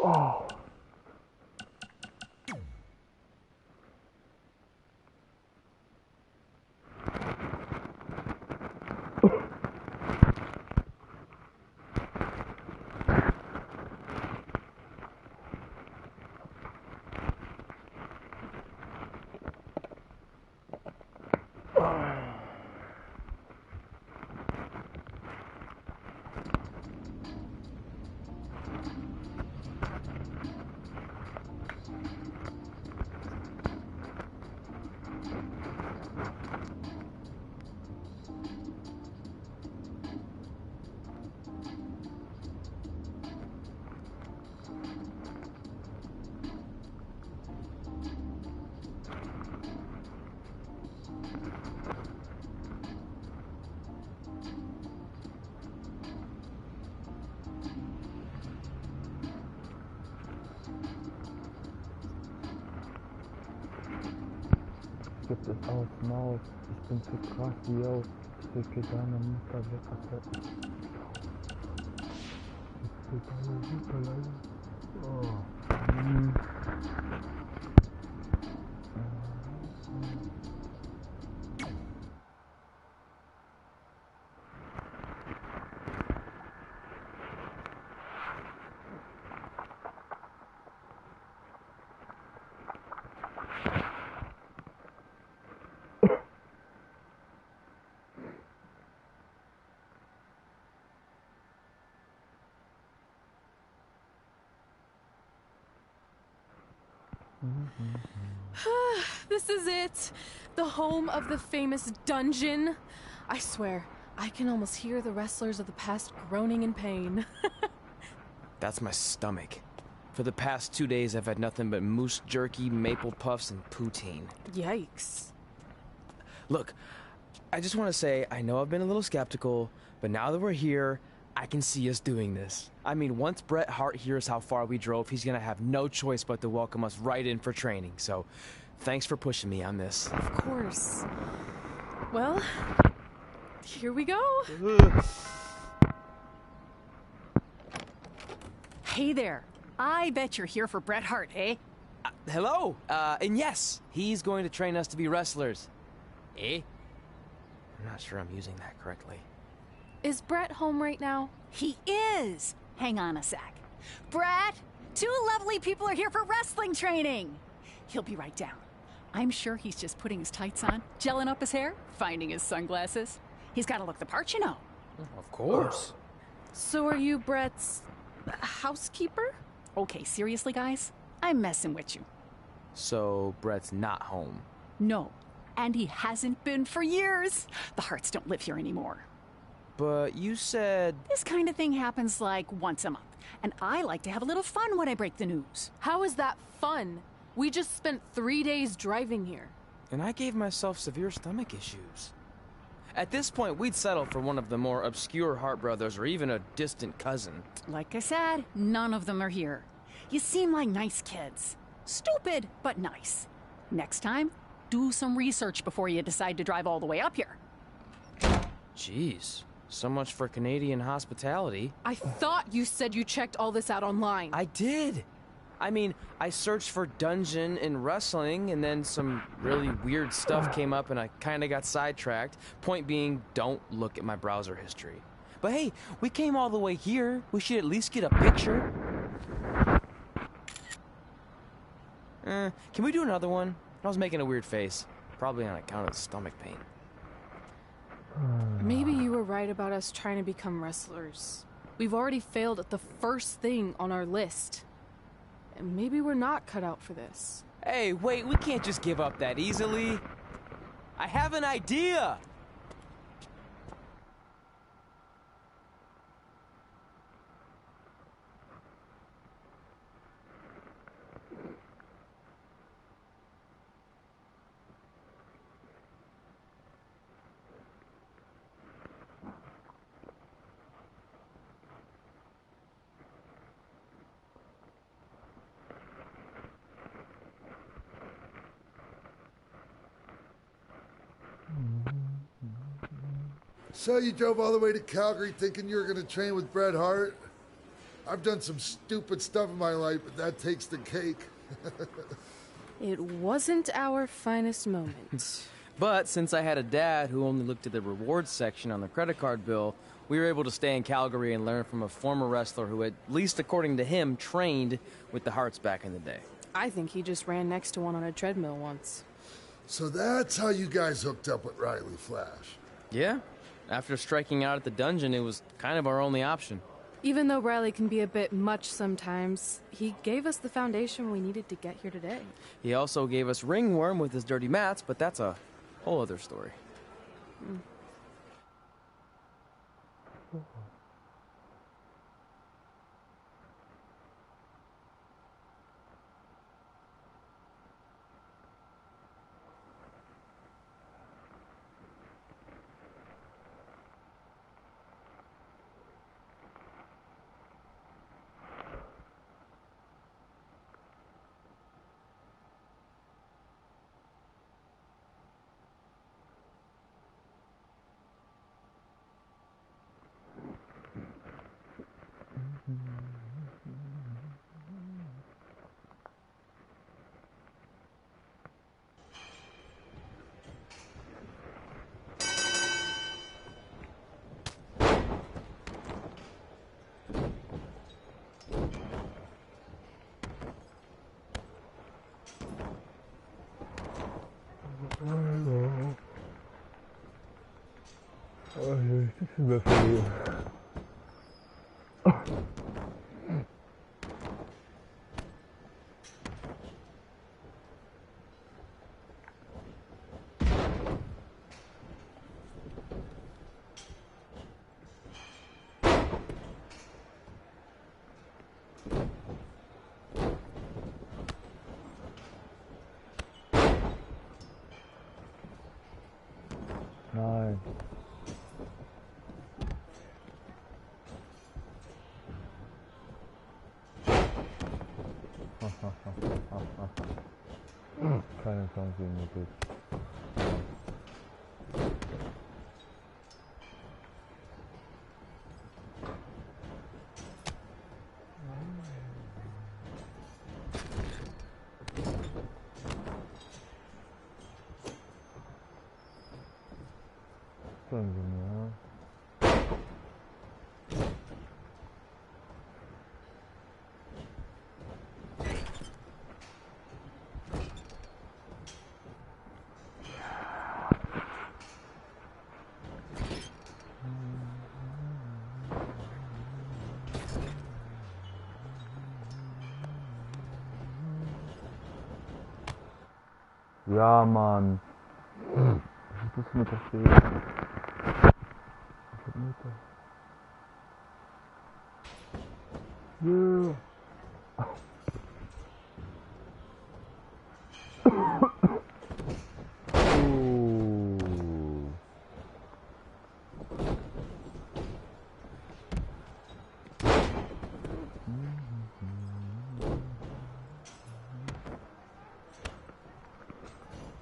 Oh. Gibt es aus Maus. Ich bin zu krass, yo. Ich will deine Mutter weg. Ich will deine Mutter leiden. Oh. This is it. The home of the famous dungeon. I swear, I can almost hear the wrestlers of the past groaning in pain. That's my stomach. For the past 2 days, I've had nothing but moose jerky, maple puffs, and poutine. Yikes. Look, I just want to say, I know I've been a little skeptical, but now that we're here, I can see us doing this. I mean, once Bret Hart hears how far we drove, he's gonna have no choice but to welcome us right in for training. So, thanks for pushing me on this. Of course. Well, here we go. Hey there. I bet you're here for Bret Hart, eh? Hello. And yes, he's going to train us to be wrestlers. Eh? I'm not sure I'm using that correctly. Is Bret home right now? He is! Hang on a sec. Bret, 2 lovely people are here for wrestling training. He'll be right down. I'm sure he's just putting his tights on, gelling up his hair, finding his sunglasses. He's got to look the part, you know. Of course. So are you Bret's housekeeper? Okay, seriously, guys? I'm messing with you. So, Bret's not home. No, and he hasn't been for years. The Harts don't live here anymore. But you said... This kind of thing happens like once a month, and I like to have a little fun when I break the news. How is that fun? We just spent 3 days driving here. And I gave myself severe stomach issues. At this point, we'd settle for one of the more obscure Hart brothers or even a distant cousin. Like I said, none of them are here. You seem like nice kids. Stupid, but nice. Next time, do some research before you decide to drive all the way up here. Jeez. So much for Canadian hospitality. I thought you said you checked all this out online. I did. I mean, I searched for dungeon and wrestling, and then some really weird stuff came up, and I kind of got sidetracked. Point being, don't look at my browser history. But hey, we came all the way here. We should at least get a picture. Can we do another one? I was making a weird face. Probably on account of the stomach pain. Maybe you were right about us trying to become wrestlers. We've already failed at the first thing on our list. And maybe we're not cut out for this. Hey, wait, we can't just give up that easily. I have an idea! So you drove all the way to Calgary thinking you were going to train with Bret Hart? I've done some stupid stuff in my life, but that takes the cake. It wasn't our finest moment. But since I had a dad who only looked at the rewards section on the credit card bill, we were able to stay in Calgary and learn from a former wrestler who, at least according to him, trained with the Hearts back in the day. I think he just ran next to one on a treadmill once. So that's how you guys hooked up with Riley Flash. Yeah. After striking out at the dungeon, it was kind of our only option. Even though Riley can be a bit much sometimes, he gave us the foundation we needed to get here today. He also gave us Ringworm with his dirty mats, but that's a whole other story. Das ist mir verliehen. Nein. Keine Chance gegen die Bitch. Sagen Sie mir. Ja, Mann. Was tust du mit der Fee? Was mit der? Yeah.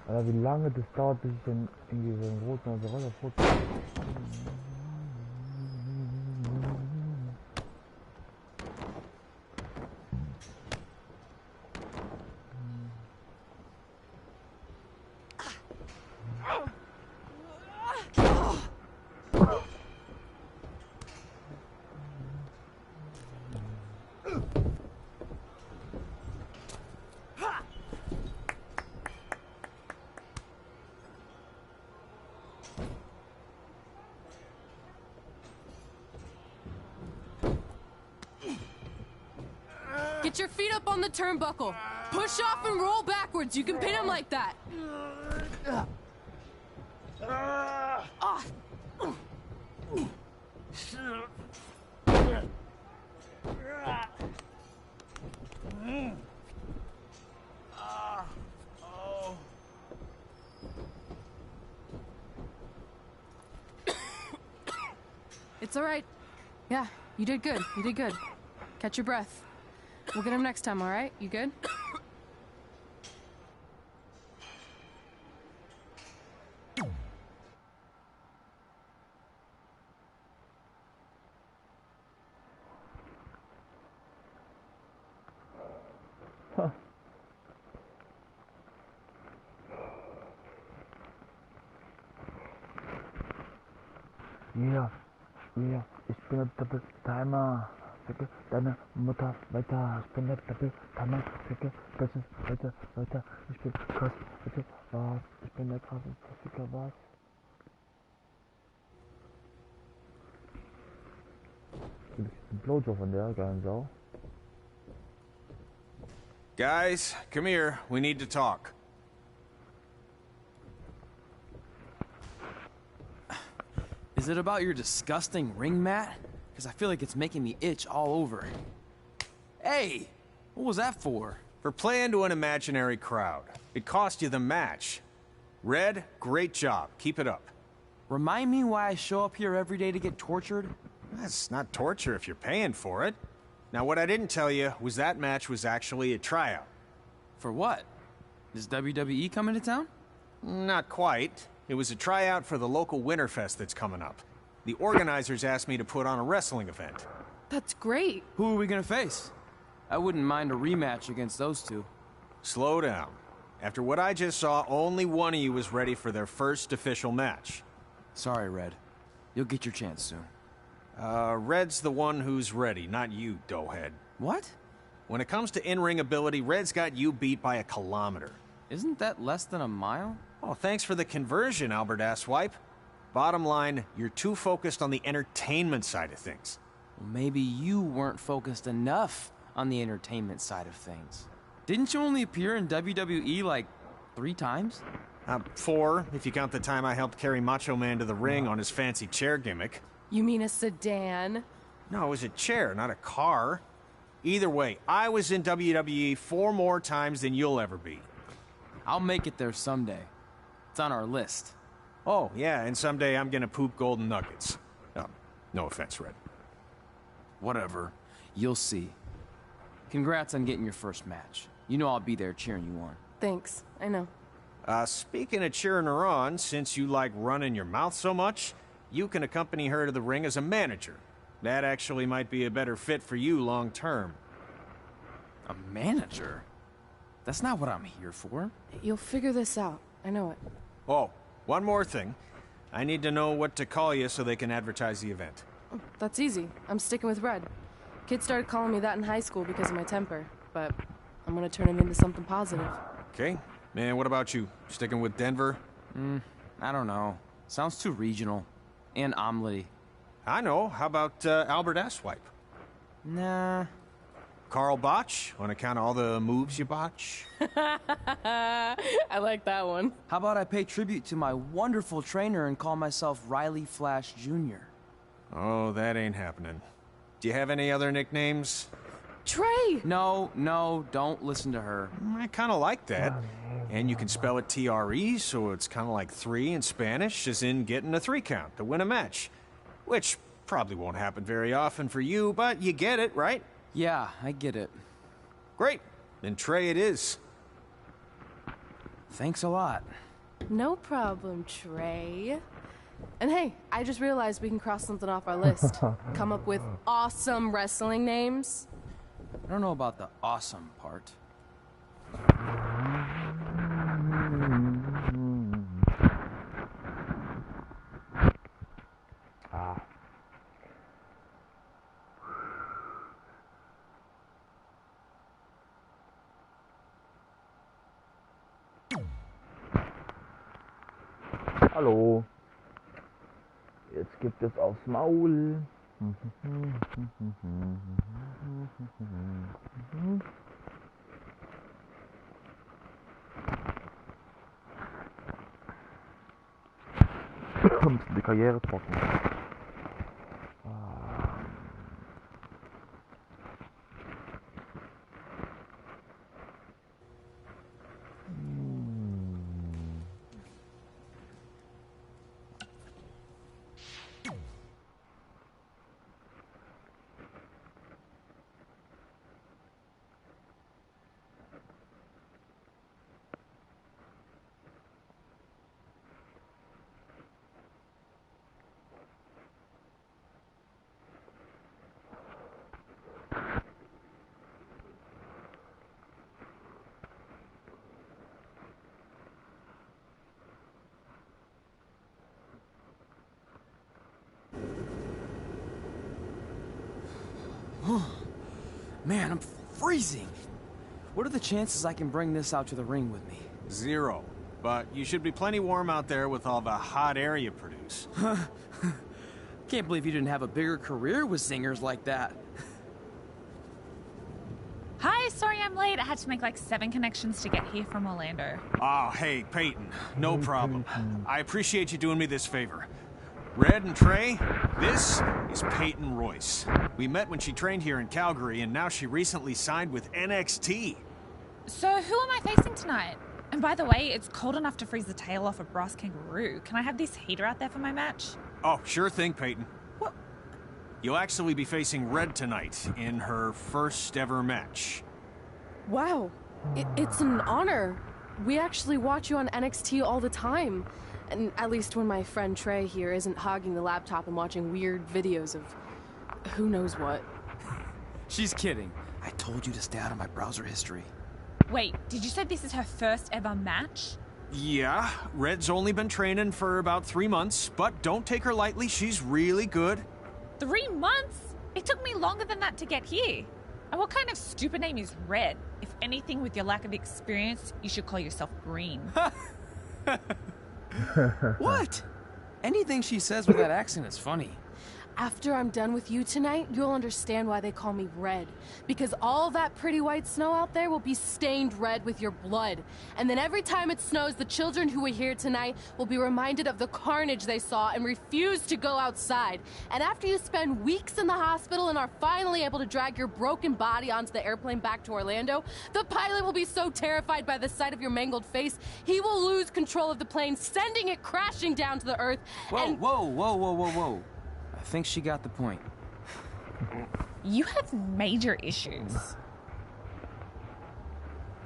Alter, wie lange das dauert, bis ich dann irgendwie so einen roten oder rosa Foto. Get your feet up on the turnbuckle. Push off and roll backwards. You can pin him like that. Ah. It's all right. Yeah, you did good. You did good. Catch your breath. We'll get him next time, all right? You good? Ja, ja, ich bin der Doppeltimer. Ficke deine Mutter weiter. Ich bin der Doppeltimer. Ficke, besser, weiter, weiter. Ich bin krass, bitte, was? Ich bin der krasse Ficker, was? Du bist ein Blowjob von der geilen Sau. Guys, come here. We need to talk. Is it about your disgusting ring mat? Because I feel like it's making me itch all over. Hey! What was that for? For playing to an imaginary crowd. It cost you the match. Red, great job. Keep it up. Remind me why I show up here every day to get tortured? That's not torture if you're paying for it. Now, what I didn't tell you was that match was actually a tryout. For what? Is WWE coming to town? Not quite. It was a tryout for the local Winterfest that's coming up. The organizers asked me to put on a wrestling event. That's great. Who are we gonna face? I wouldn't mind a rematch against those two. Slow down. After what I just saw, only one of you was ready for their first official match. Sorry, Red. You'll get your chance soon. Red's the one who's ready, not you, doughhead. What? When it comes to in-ring ability, Red's got you beat by a kilometer. Isn't that less than a mile? Oh, thanks for the conversion, Albert Asswipe. Bottom line, you're too focused on the entertainment side of things. Well, maybe you weren't focused enough on the entertainment side of things. Didn't you only appear in WWE like 3 times? 4, if you count the time I helped carry Macho Man to the ring on his fancy chair gimmick. You mean a sedan? No, it was a chair, not a car. Either way, I was in WWE 4 more times than you'll ever be. I'll make it there someday. It's on our list. Oh, yeah, and someday I'm gonna poop golden nuggets. No offense, Red. Whatever. You'll see. Congrats on getting your first match. You know I'll be there cheering you on. Thanks, I know. Speaking of cheering her on, since you like running your mouth so much, you can accompany her to the ring as a manager. That actually might be a better fit for you long term. A manager? That's not what I'm here for. You'll figure this out. I know it. Oh, one more thing. I need to know what to call you so they can advertise the event. That's easy. I'm sticking with Red. Kids started calling me that in high school because of my temper, but I'm gonna turn it into something positive. Okay. Man, what about you? Sticking with Denver? I don't know. Sounds too regional. And omelette-y. I know. How about Albert Asswipe? Nah. Carl Botch, on account of all the moves you botch? I like that one. How about I pay tribute to my wonderful trainer and call myself Riley Flash Jr.? Oh, that ain't happening. Do you have any other nicknames? Trey! No, don't listen to her. I kind of like that. And you can spell it T-R-E, so it's kind of like 3 in Spanish, as in getting a 3 count to win a match. Which probably won't happen very often for you, but you get it, right? Yeah, I get it. Great. Then Trey it is. Thanks a lot. No problem, Trey. And hey, I just realized we can cross something off our list. Come up with awesome wrestling names. I don't know about the awesome part. Hallo. Jetzt gibt es aufs Maul. Die Karriere trocken. Man, I'm freezing. What are the chances I can bring this out to the ring with me? 0. But you should be plenty warm out there with all the hot air you produce. Can't believe you didn't have a bigger career with singers like that. Hi, sorry I'm late. I had to make like 7 connections to get here from Orlando. Oh, hey, Peyton. No problem. I appreciate you doing me this favor. Red and Trey, this is Peyton Royce. We met when she trained here in Calgary, and now she recently signed with NXT. So who am I facing tonight? And by the way, it's cold enough to freeze the tail off a brass kangaroo. Can I have this heater out there for my match? Oh, sure thing, Peyton. What? You'll actually be facing Red tonight in her first ever match. Wow, it's an honor. We actually watch you on NXT all the time. And at least when my friend Trey here isn't hogging the laptop and watching weird videos of who knows what. She's kidding. I told you to stay out of my browser history. Wait, did you say this is her first ever match? Yeah, Red's only been training for about 3 months, but don't take her lightly, she's really good. 3 months? It took me longer than that to get here. And what kind of stupid name is Red? If anything, with your lack of experience, you should call yourself Green. What? Anything she says with that accent is funny. After I'm done with you tonight, you'll understand why they call me Red. Because all that pretty white snow out there will be stained red with your blood. And then every time it snows, the children who were here tonight will be reminded of the carnage they saw and refuse to go outside. And after you spend weeks in the hospital and are finally able to drag your broken body onto the airplane back to Orlando, the pilot will be so terrified by the sight of your mangled face, he will lose control of the plane, sending it crashing down to the earth. Whoa. I think she got the point. You have major issues.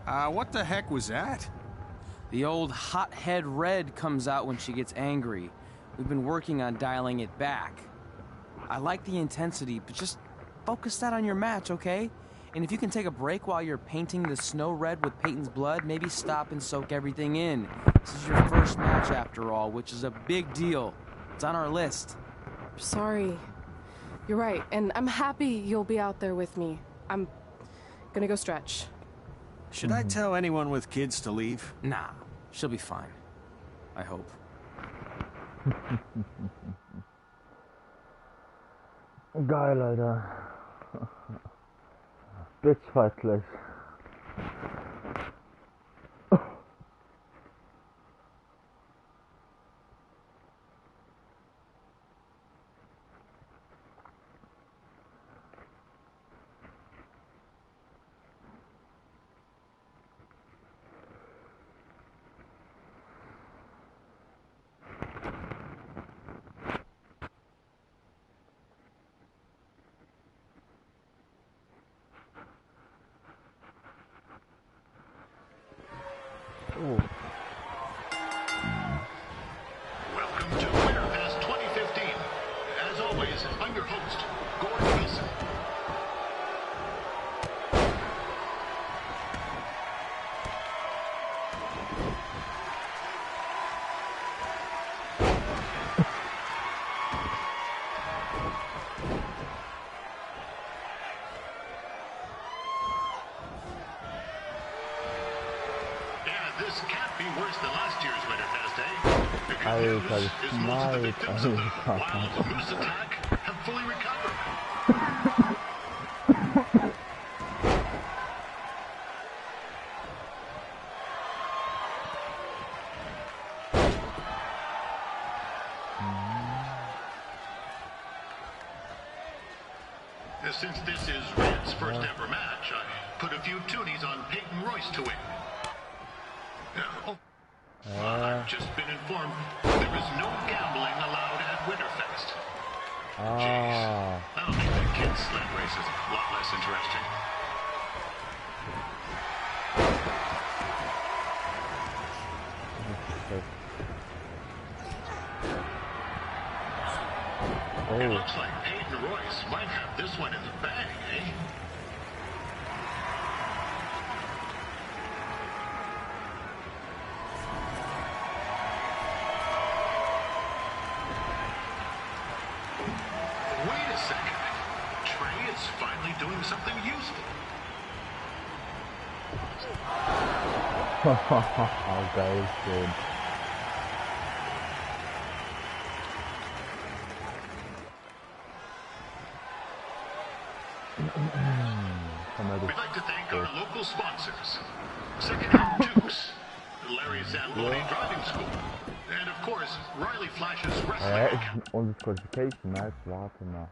What the heck was that? The old hothead Red comes out when she gets angry. We've been working on dialing it back. I like the intensity, but just focus that on your match, okay? And if you can take a break while you're painting the snow red with Peyton's blood, maybe stop and soak everything in. This is your first match after all, which is a big deal. It's on our list. Sorry. You're right, and I'm happy you'll be out there with me. I'm gonna go stretch. Should I tell anyone with kids to leave? Nah, she'll be fine. I hope. Geil, Alter. Blitzfight. Welcome to Winter Fest 2015. As always, I'm your host, Gordon Wilson. This can't be worse than last year's Winter Fest, eh? The good news is most of the victims of the wild moose attack have fully recovered. Since this is Red's first ever match, I put a few toonies on Peyton Royce to win. I've just been informed there is no gambling allowed at Winterfest. Jeez, that'll make the kids' sled races a lot less interesting. It looks like Peyton Royce might have this one in the bag, eh? Wait a second. Trey is Reds finally doing something useful. Geil ist schön. We'd like to thank our local sponsors. Secondhand Dukes, Larry Zamboni Driving School, and of course, Riley Flash's Wrestling Academy. Und Qualification, nice, warte mal.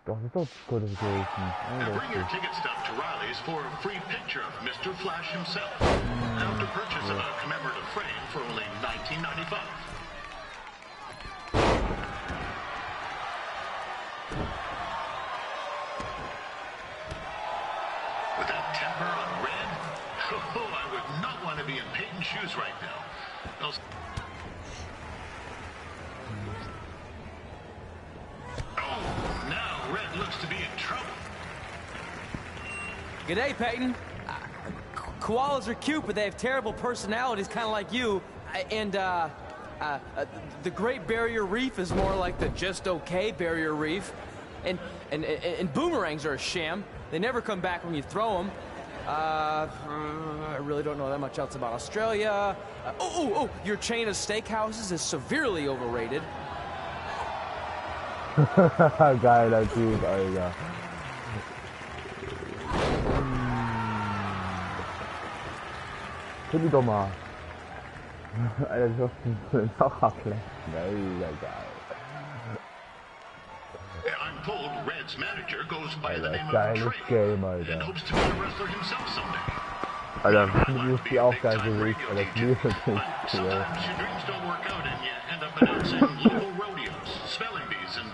Doch, das ist doch Qualification. And bring your ticket stub to Riley's for a free picture of Mr. Flash himself. After purchase of a commemorative frame for only $19.95. With that temper on Red, oh, I would not want to be in Peyton's shoes right now. Those... Oh, now Red looks to be in trouble. G'day, Peyton. Koalas are cute, but they have terrible personalities, kind of like you. The Great Barrier Reef is more like the just okay Barrier Reef. And boomerangs are a sham. They never come back when you throw them. I really don't know that much else about Australia. Your chain of steakhouses is severely overrated. Geiler Typ, Alter. Find die doch mal. Alter, das ist auch abschlecht. Geil. I'm told Red's manager goes by the name of Geiles Trey Game, and Alter. hopes to be a wrestler himself someday. Alter, das ist die auch geil gewesen, aber das Lied ist nicht cool. Sometimes your dreams don't work out and you end up announcing local rodeos, spelling bees, and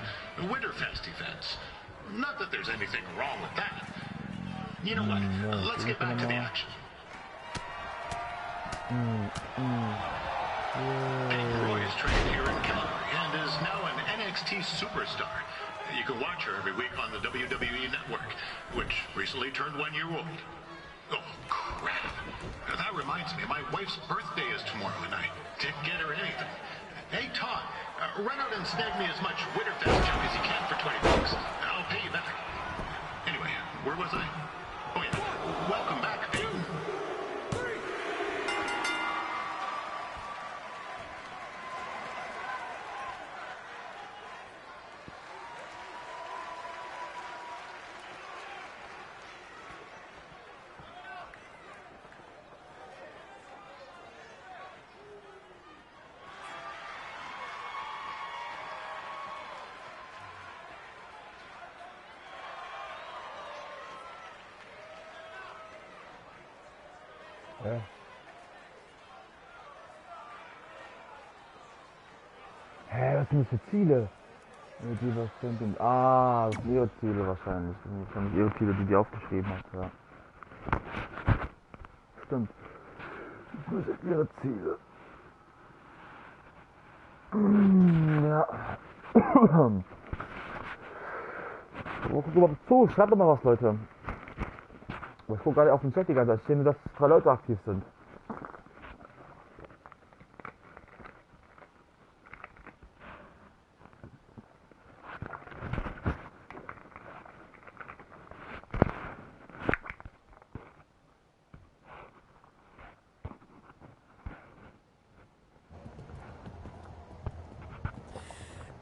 Winterfest events. Not that there's anything wrong with that. You know what? Let's get back to the action. Peyton Roy is trained here in Calgary and is now an NXT superstar. You can watch her every week on the WWE Network, which recently turned 1 year old. Oh, crap. That reminds me, my wife's birthday is tomorrow, and I didn't get her anything. Hey, Todd, run out and snag me as much Winterfest junk as you can for $20. I'll pay you back. Anyway, where was I? Oh, yeah. Welcome back, Peyton. Ja. Hä, was sind das für Ziele? Die was sind. Ah, das sind ihre Ziele wahrscheinlich. Das sind wahrscheinlich ihre Ziele, die aufgeschrieben hat, ja. Stimmt. Das sind ihre Ziele. Ja. Wo guckt überhaupt zu? Schreibt doch mal was, Leute. Ich gucke gerade auf den Chat die ganze Zeit. Ich sehe nur, dass 3 Leute aktiv sind.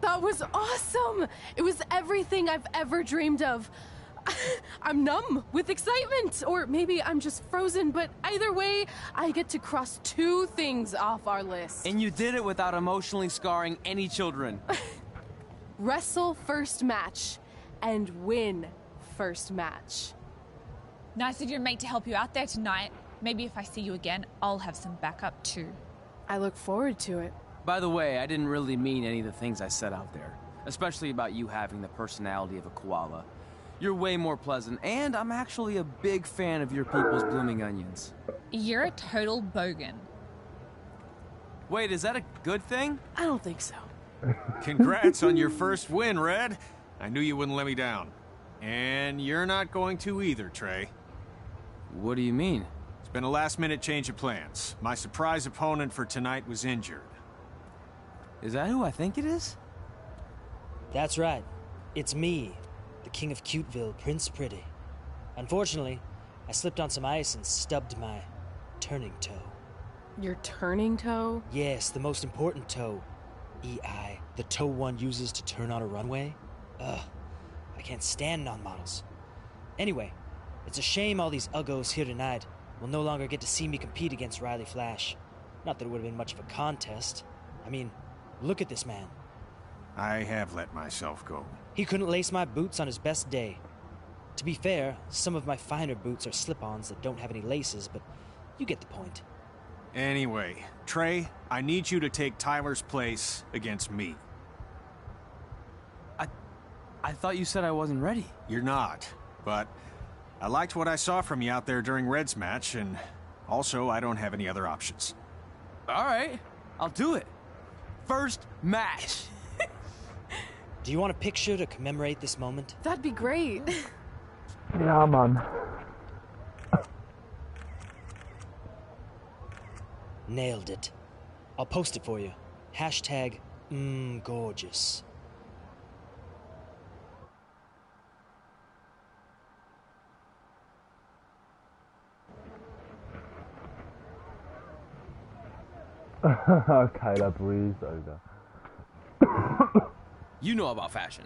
That was awesome! It was everything I've ever dreamed of. I'm numb with excitement, or maybe I'm just frozen, but either way, I get to cross 2 things off our list. And you did it without emotionally scarring any children. Wrestle first match and win first match. Nice of your mate to help you out there tonight. Maybe if I see you again, I'll have some backup too. I look forward to it. By the way, I didn't really mean any of the things I said out there. Especially about you having the personality of a koala. You're way more pleasant, and I'm actually a big fan of your people's blooming onions. You're a total bogan. Wait, is that a good thing? I don't think so. Congrats on your first win, Red. I knew you wouldn't let me down. And you're not going to either, Trey. What do you mean? It's been a last-minute change of plans. My surprise opponent for tonight was injured. Is that who I think it is? That's right. It's me. the king of Cuteville, Prince Pretty. Unfortunately, I slipped on some ice and stubbed my turning toe. Your turning toe? Yes, the most important toe. EI, the toe one uses to turn on a runway. Ugh, I can't stand non-models. Anyway, it's a shame all these uggos here tonight will no longer get to see me compete against Riley Flash. Not that it would have been much of a contest. I mean, look at this man. I have let myself go. He couldn't lace my boots on his best day. To be fair, some of my finer boots are slip-ons that don't have any laces, but you get the point. Anyway, Trey, I need you to take Tyler's place against me. I thought you said I wasn't ready. You're not, but I liked what I saw from you out there during Red's match, and also I don't have any other options. All right, I'll do it. First match. Do you want a picture to commemorate this moment? That'd be great. Ja, Mann. Nailed it. I'll post it for you. Hashtag gorgeous. Geiler Breeze, Alter. You know about fashion.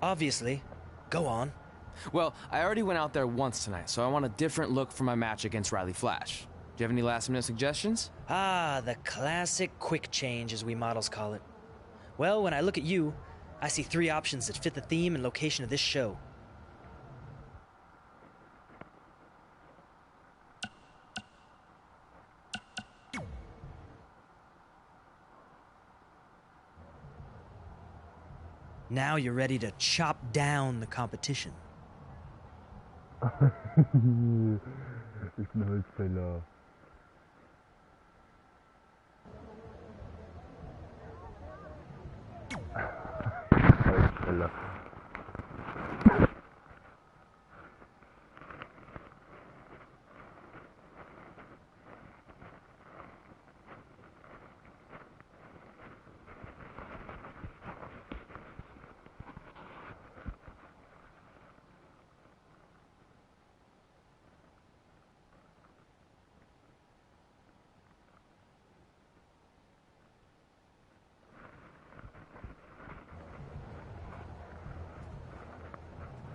Obviously. Go on. Well, I already went out there once tonight, so I want a different look for my match against Riley Flash. Do you have any last-minute suggestions? Ah, the classic quick change, as we models call it. Well, when I look at you, I see 3 options that fit the theme and location of this show. Now you're ready to chop down the competition. Ich bin Holzfäller. Holzfäller.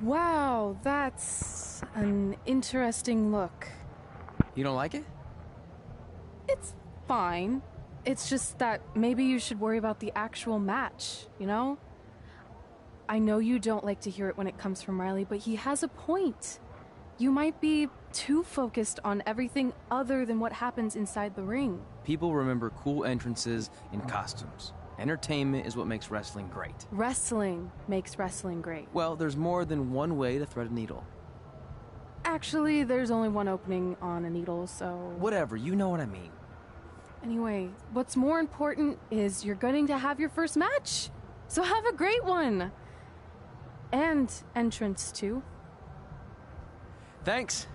Wow, that's an interesting look. You don't like it? It's fine. It's just that maybe you should worry about the actual match, you know? I know you don't like to hear it when it comes from Riley, but he has a point. You might be too focused on everything other than what happens inside the ring. People remember cool entrances and costumes. Entertainment is what makes wrestling great. Wrestling makes wrestling great. Well, there's more than one way to thread a needle. Actually, there's only one opening on a needle, so... Whatever, you know what I mean. Anyway, what's more important is you're going to have your first match. So have a great one. And entrance, too. Thanks.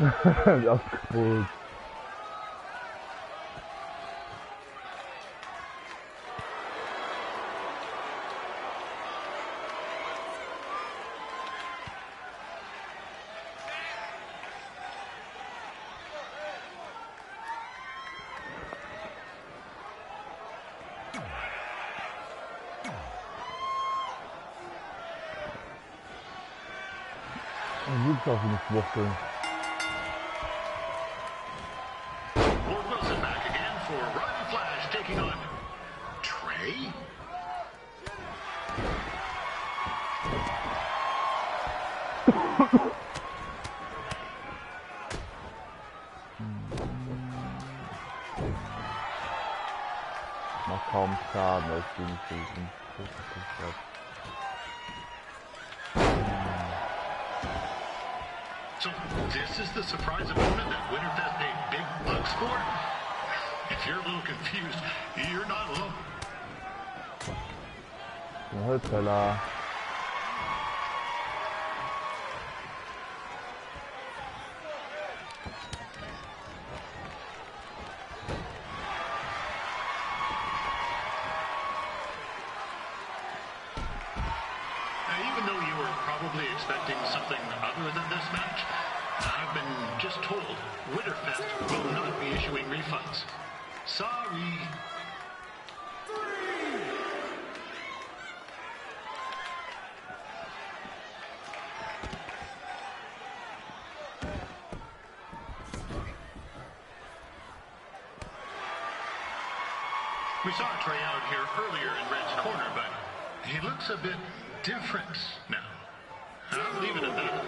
Ausgebrüllt. Und liegt auf eine Schwuchtel. Wilson back again for Ryan Flash taking on Trey. Macht kaum Schaden, als gegen Füßen. So this is the surprise opponent that Winterfest paid big bucks for? If you're a little confused, you're not alone. Der Holzfäller. Even though you were probably expecting something other than this match, I've been just told Winterfest will not be issuing refunds. Sorry. We saw Trey out here earlier in Red's corner, but he looks a bit different now. I'll leave it at that.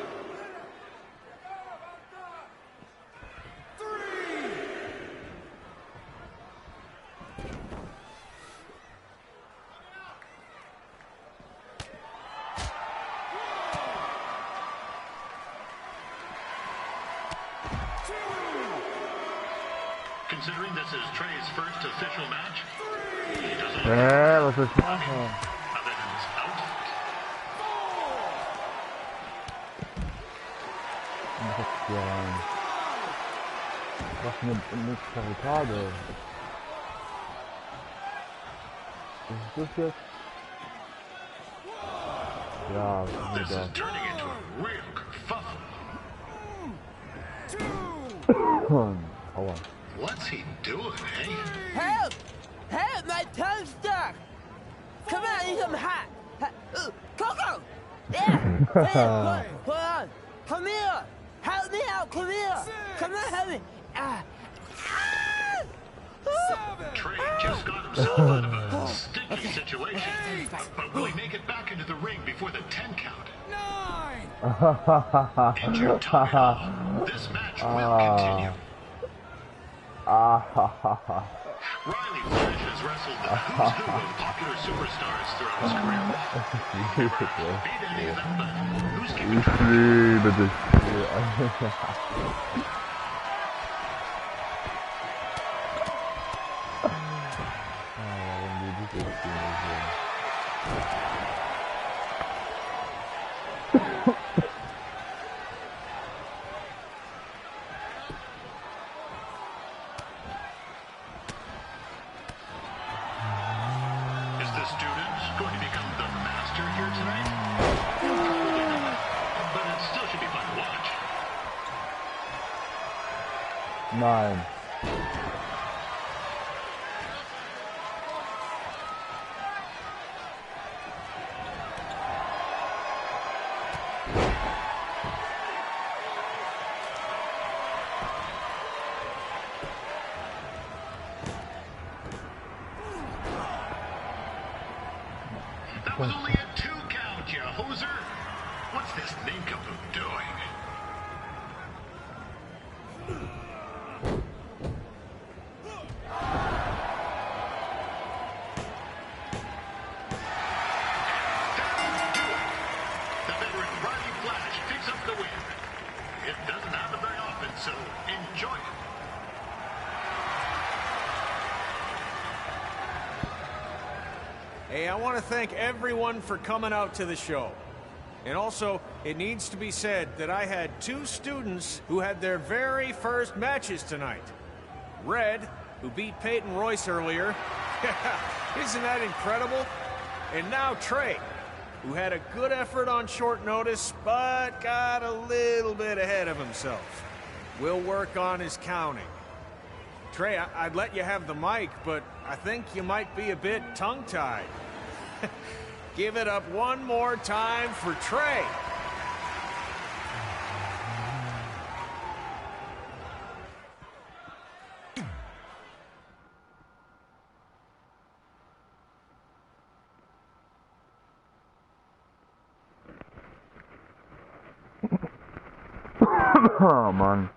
Considering this is Trey's first official match, he doesn't look Was soll ich machen? other than his outfit. Mach jetzt hier rein. Was eine Barrikade. Was ist das jetzt? Ja, was This ist is das? turning into a real kerfuffle. Aua. What's he doing, eh? Help! Help! My tongue's stuck! Come on, I need some hot! Coco! Yeah! Hold on! Come here! Help me out! Come here! Come on, help me! Trey just got himself out of a sticky situation. But will he make it back into the ring before the 10 count? Injured time off. This match will continue. Riley Flash has wrestled the who's who of popular superstars throughout his career. Never beat any of them, but who's keeping track? Ich liebe dich. Warum liebe ich dich so? Is the student going to become the master here tonight? Probably not, but it still should be fun to watch. Nein. That was only a 2 count, you hoser. What's this nincompoop doing? That'll do it. The veteran Riley Flash picks up the win. It doesn't happen very often, so enjoy it. Hey, I want to thank everyone for coming out to the show. And also, it needs to be said that I had 2 students who had their very first matches tonight. Red, who beat Peyton Royce earlier. Isn't that incredible? And now Trey, who had a good effort on short notice, but got a little bit ahead of himself. We'll work on his counting. Trey, I'd let you have the mic, but I think you might be a bit tongue-tied. Give it up one more time for Trey. Oh, man.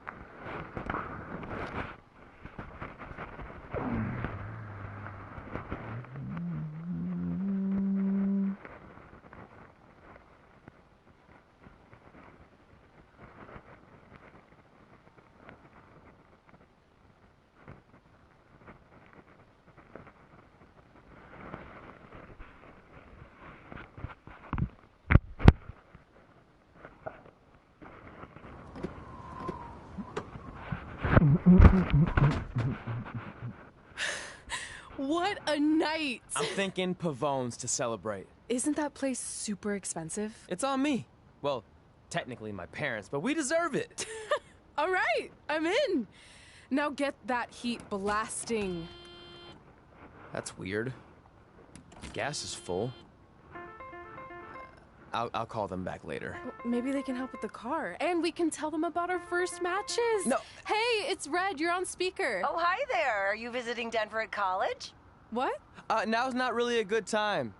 What a night! I'm thinking Pavone's to celebrate. Isn't that place super expensive? It's on me. Well, technically my parents, but we deserve it. All right, I'm in. Now get that heat blasting. That's weird. Gas is full. I'll call them back later. Maybe they can help with the car. And we can tell them about our first matches. No. Hey, it's Red. You're on speaker. Oh, hi there. Are you visiting Denver at college? What? Now's not really a good time.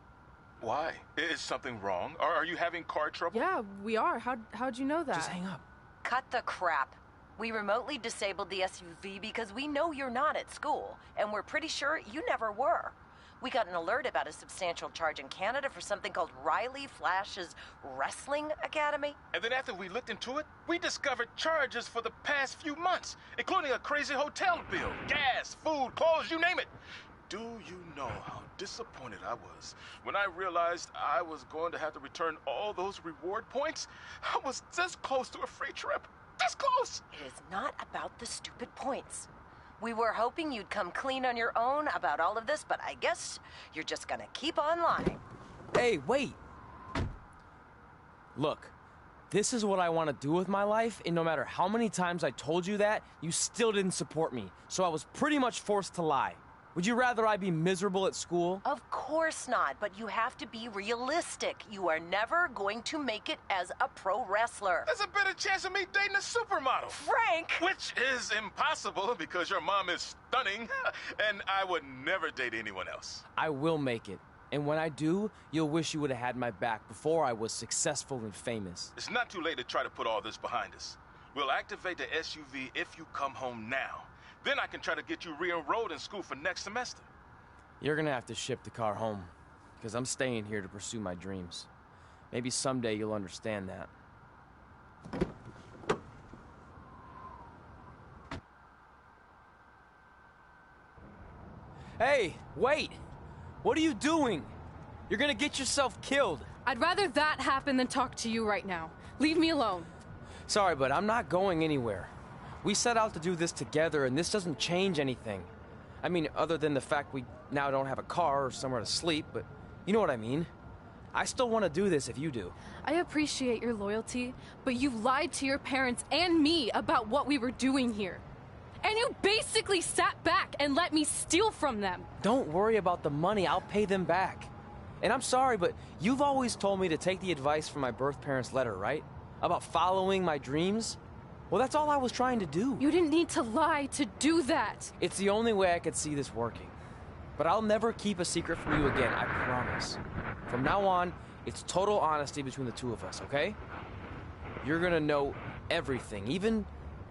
Why? Is something wrong? Or are you having car trouble? Yeah, we are. How'd you know that? Just hang up. Cut the crap. We remotely disabled the SUV because we know you're not at school, and we're pretty sure you never were. We got an alert about a substantial charge in Canada for something called Riley Flash's Wrestling Academy. And then after we looked into it, we discovered charges for the past few months, including a crazy hotel bill, gas, food, clothes, you name it. Do you know how disappointed I was when I realized I was going to have to return all those reward points? I was this close to a free trip. This close! It is not about the stupid points. We were hoping you'd come clean on your own about all of this, but I guess you're just gonna keep on lying. Hey, wait. Look, this is what I want to do with my life, and no matter how many times I told you that, you still didn't support me. So I was pretty much forced to lie. Would you rather I be miserable at school? Of course not, but you have to be realistic. You are never going to make it as a pro wrestler. There's a better chance of me dating a supermodel. Frank! Which is impossible because your mom is stunning, and I would never date anyone else. I will make it. And when I do, you'll wish you would have had my back before I was successful and famous. It's not too late to try to put all this behind us. We'll activate the SUV if you come home now. Then I can try to get you re-enrolled in school for next semester. You're gonna have to ship the car home, because I'm staying here to pursue my dreams. Maybe someday you'll understand that. Hey, wait! What are you doing? You're gonna get yourself killed. I'd rather that happen than talk to you right now. Leave me alone. Sorry, but I'm not going anywhere. We set out to do this together, and this doesn't change anything. I mean, other than the fact we now don't have a car or somewhere to sleep, but you know what I mean. I still want to do this if you do. I appreciate your loyalty, but you lied to your parents and me about what we were doing here. And you basically sat back and let me steal from them. Don't worry about the money. I'll pay them back. And I'm sorry, but you've always told me to take the advice from my birth parents' letter, right? About following my dreams? Well, that's all I was trying to do. You didn't need to lie to do that. It's the only way I could see this working. But I'll never keep a secret from you again, I promise. From now on, it's total honesty between the two of us, okay? You're gonna know everything, even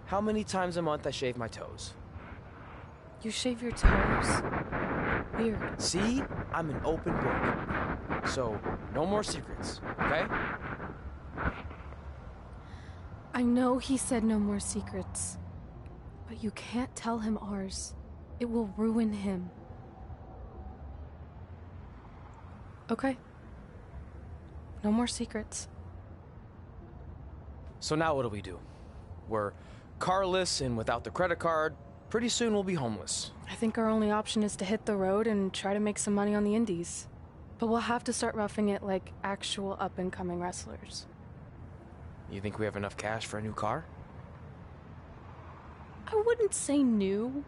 how many times a month I shave my toes. You shave your toes? Weird. See? I'm an open book. So, no more secrets, okay? I know he said no more secrets, but you can't tell him ours. It will ruin him. Okay. No more secrets. So now what do? We're carless and without the credit card. Pretty soon we'll be homeless. I think our only option is to hit the road and try to make some money on the indies. But we'll have to start roughing it like actual up-and-coming wrestlers. You think we have enough cash for a new car? I wouldn't say new.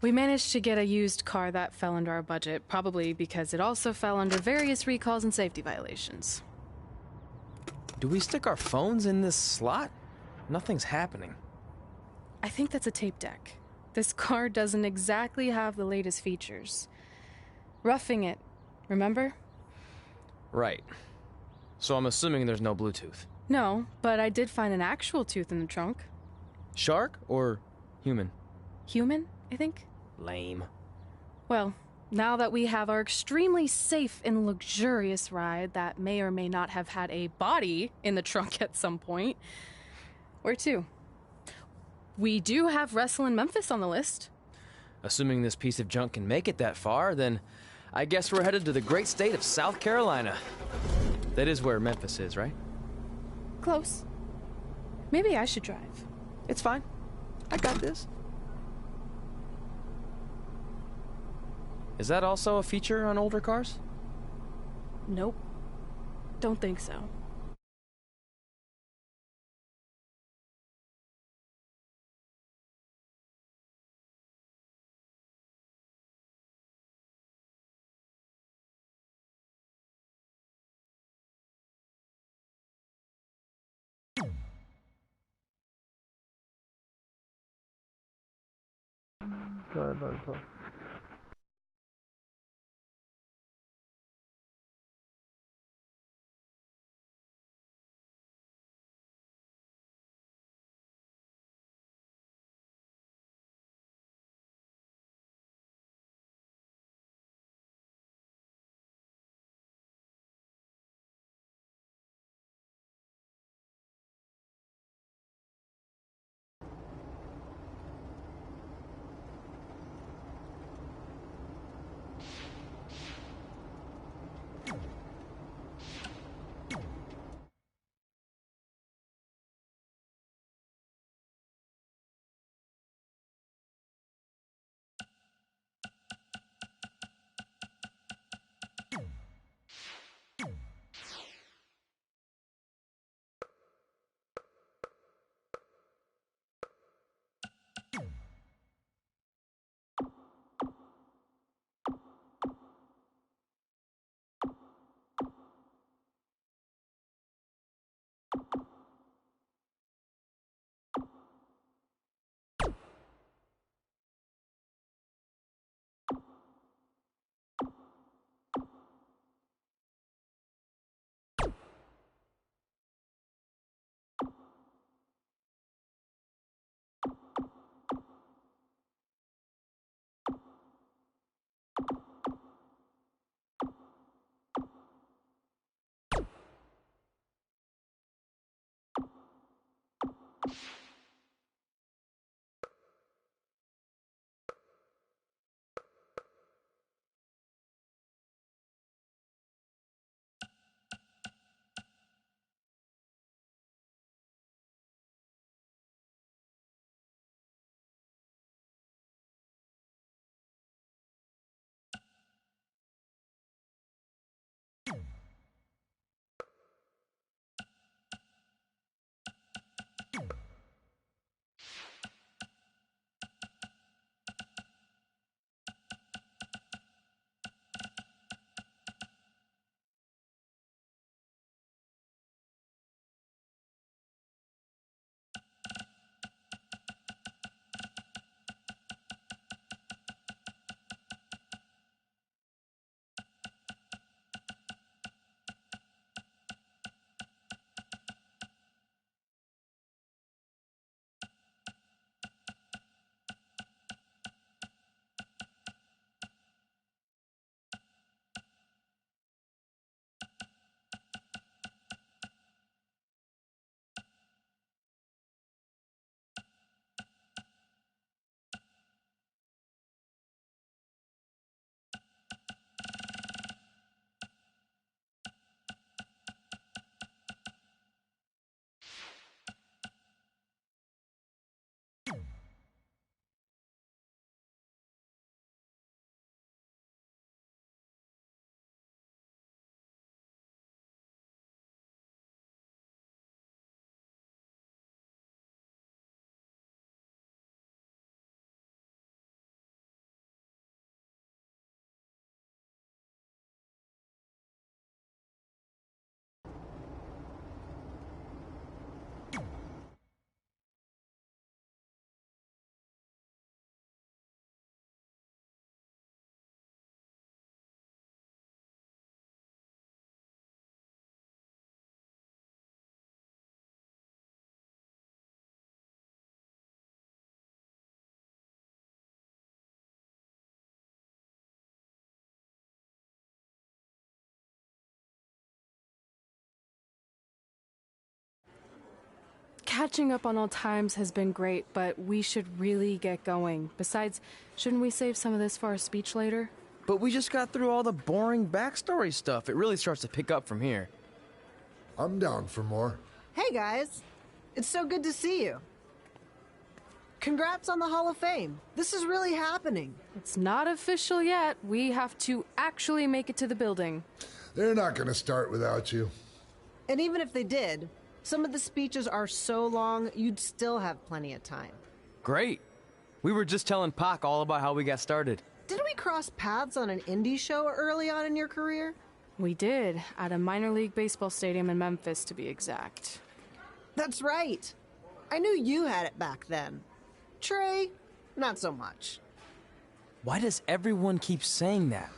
We managed to get a used car that fell under our budget, probably because it also fell under various recalls and safety violations. Do we stick our phones in this slot? Nothing's happening. I think that's a tape deck. This car doesn't exactly have the latest features. Roughing it, remember? Right. So I'm assuming there's no Bluetooth. No, but I did find an actual tooth in the trunk. Shark or human? Human, I think. Lame. Well, now that we have our extremely safe and luxurious ride that may or may not have had a body in the trunk at some point, where to? We do have Wrestle in Memphis on the list. Assuming this piece of junk can make it that far, then I guess we're headed to the great state of South Carolina. That is where Memphis is, right? Close. Maybe I should drive. It's fine. I got this. Is that also a feature on older cars? Nope. Don't think so. Good. Catching up on old times has been great, but we should really get going. Besides, shouldn't we save some of this for our speech later? But we just got through all the boring backstory stuff. It really starts to pick up from here. I'm down for more. Hey guys, it's so good to see you. Congrats on the Hall of Fame. This is really happening. It's not official yet. We have to actually make it to the building. They're not going to start without you. And even if they did, some of the speeches are so long, you'd still have plenty of time. Great. We were just telling Pac all about how we got started. Didn't we cross paths on an indie show early on in your career? We did, at a minor league baseball stadium in Memphis, to be exact. That's right. I knew you had it back then. Trey, not so much. Why does everyone keep saying that?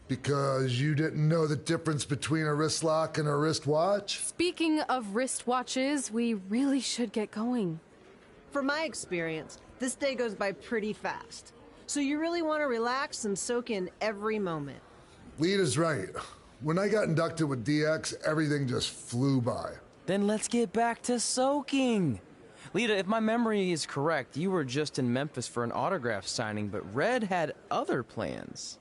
Because you didn't know the difference between a wrist lock and a wristwatch? Speaking of wristwatches, we really should get going. From my experience, this day goes by pretty fast. So you really want to relax and soak in every moment. Lita's right. When I got inducted with DX, everything just flew by. Then let's get back to soaking. Lita, if my memory is correct, you were just in Memphis for an autograph signing, but Red had other plans.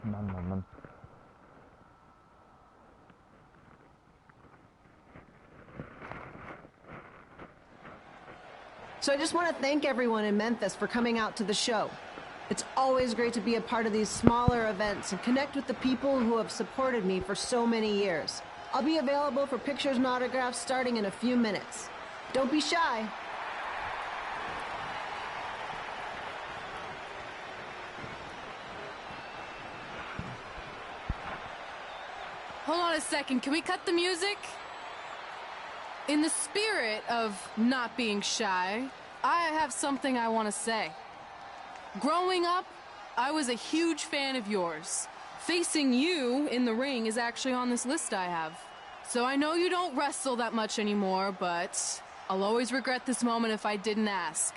Mann. So I just want to thank everyone in Memphis for coming out to the show. It's always great to be a part of these smaller events and connect with the people who have supported me for so many years. I'll be available for pictures and autographs starting in a few minutes. Don't be shy. Hold on a second, can we cut the music? In the spirit of not being shy, I have something I want to say. Growing up, I was a huge fan of yours. Facing you in the ring is actually on this list I have. So I know you don't wrestle that much anymore, but I'll always regret this moment if I didn't ask.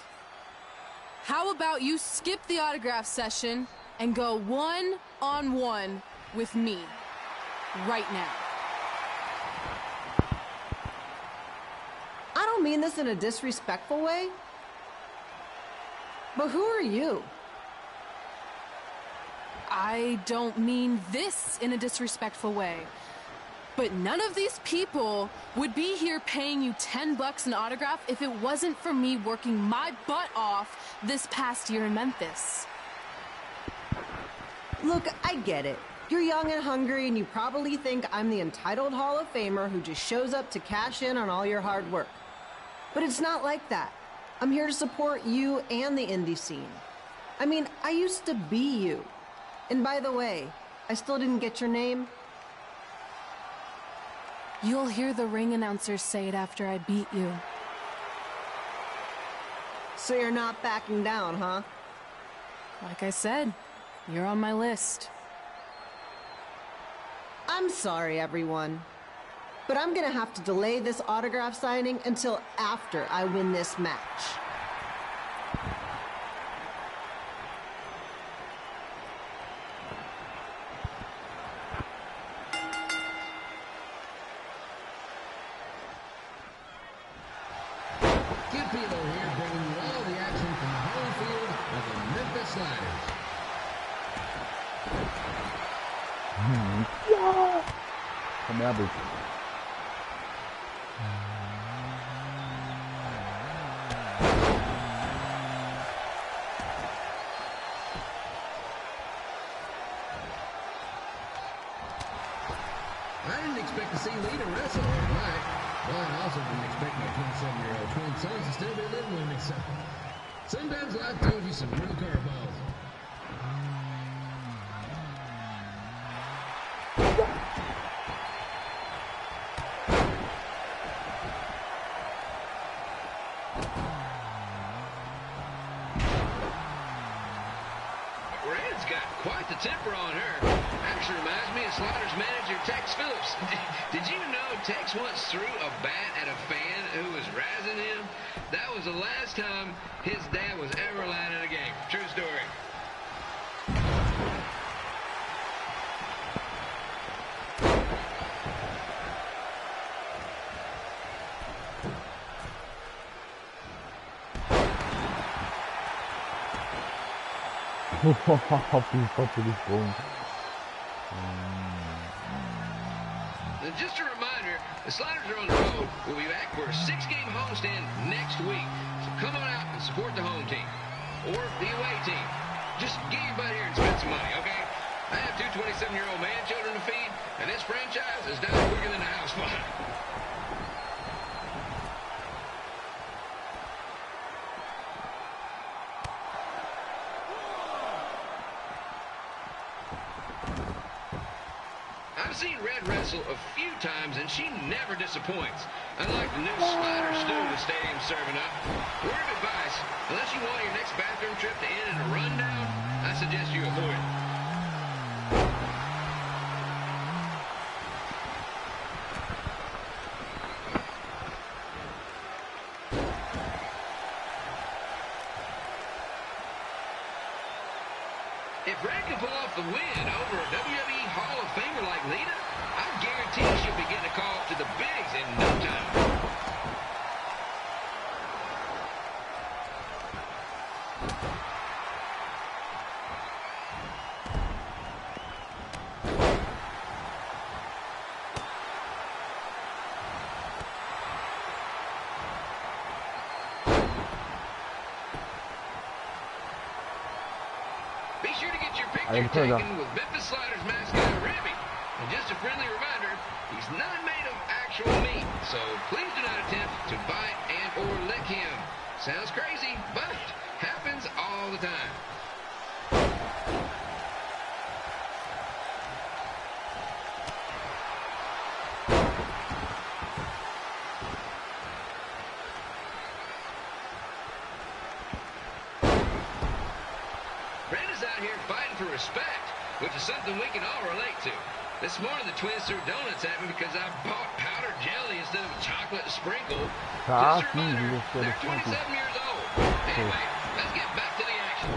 How about you skip the autograph session and go one-on-one with me? Right now. I don't mean this in a disrespectful way, but who are you? I don't mean this in a disrespectful way, but none of these people would be here paying you $10 an autograph if it wasn't for me working my butt off this past year in Memphis. Look, I get it. You're young and hungry, and you probably think I'm the entitled Hall of Famer who just shows up to cash in on all your hard work. But it's not like that. I'm here to support you and the indie scene. I mean, I used to be you. And by the way, I still didn't get your name. You'll hear the ring announcers say it after I beat you. So you're not backing down, huh? Like I said, you're on my list. I'm sorry, everyone, but I'm gonna have to delay this autograph signing until after I win this match. Skip Elo here, bringing you all the action from the home field of the Memphis Sliders. Komm her, Bus. I didn't expect to see Lita wrestle tonight. Well, I also didn't expect my 27-year-old twin sons to still be living with me, so sometimes life throws you some real curveballs. Red's got quite the temper on her. Actually reminds me of Slaughter's manager, Tex Phillips. Did you know Tex once threw a bat at a fan who was razzing him? That was the last time his dad was ever allowed in a game. True story. And just a reminder, the Sliders are on the road. We'll be back for a 6-game homestand next week. So come on out and support the home team. Or the away team. Just get your butt here and spend some money, okay? I have 2 27-year-old man-children to feed, and this franchise is dying quicker than a house fire. I've seen Red wrestle a few times, and she never disappoints. Unlike the new slider stew the stadium's serving up. Word of advice, unless you want your next bathroom trip to end in a rundown, I suggest you avoid it. If Red can pull off the win over a WWE Hall of Famer like Lita, I guarantee she'll be getting a call up to the bigs in no time. Be sure to get your picture taken with Memphis Sliders mascot Ribby. And just a friendly reminder, he's not made of actual meat, so please do not attempt to bite and or lick him. Sounds crazy, but happens all the time. Brandon's out here fighting for respect, which is something we can all relate to. This morning the twins threw donuts at me because I bought powdered jelly instead of chocolate sprinkle. Just a reminder, they're 27 years old. Anyway, let's get back to the action.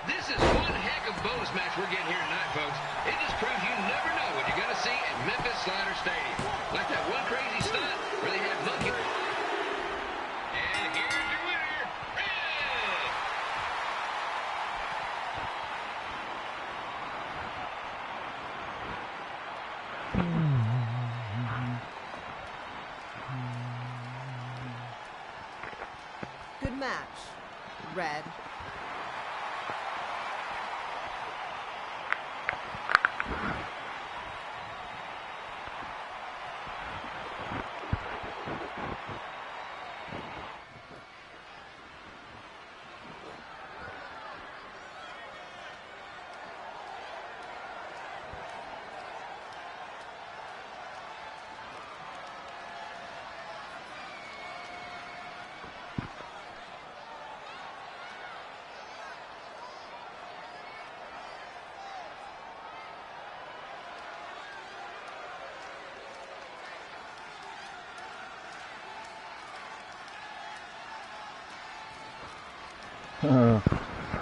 This is one heck of a bonus match we're getting here tonight, folks. It just proves you never know what you're going to see at Memphis Slider Stadium. Like that one crazy stunt where they had monkey. And here's your winner, Red! Good match, Red.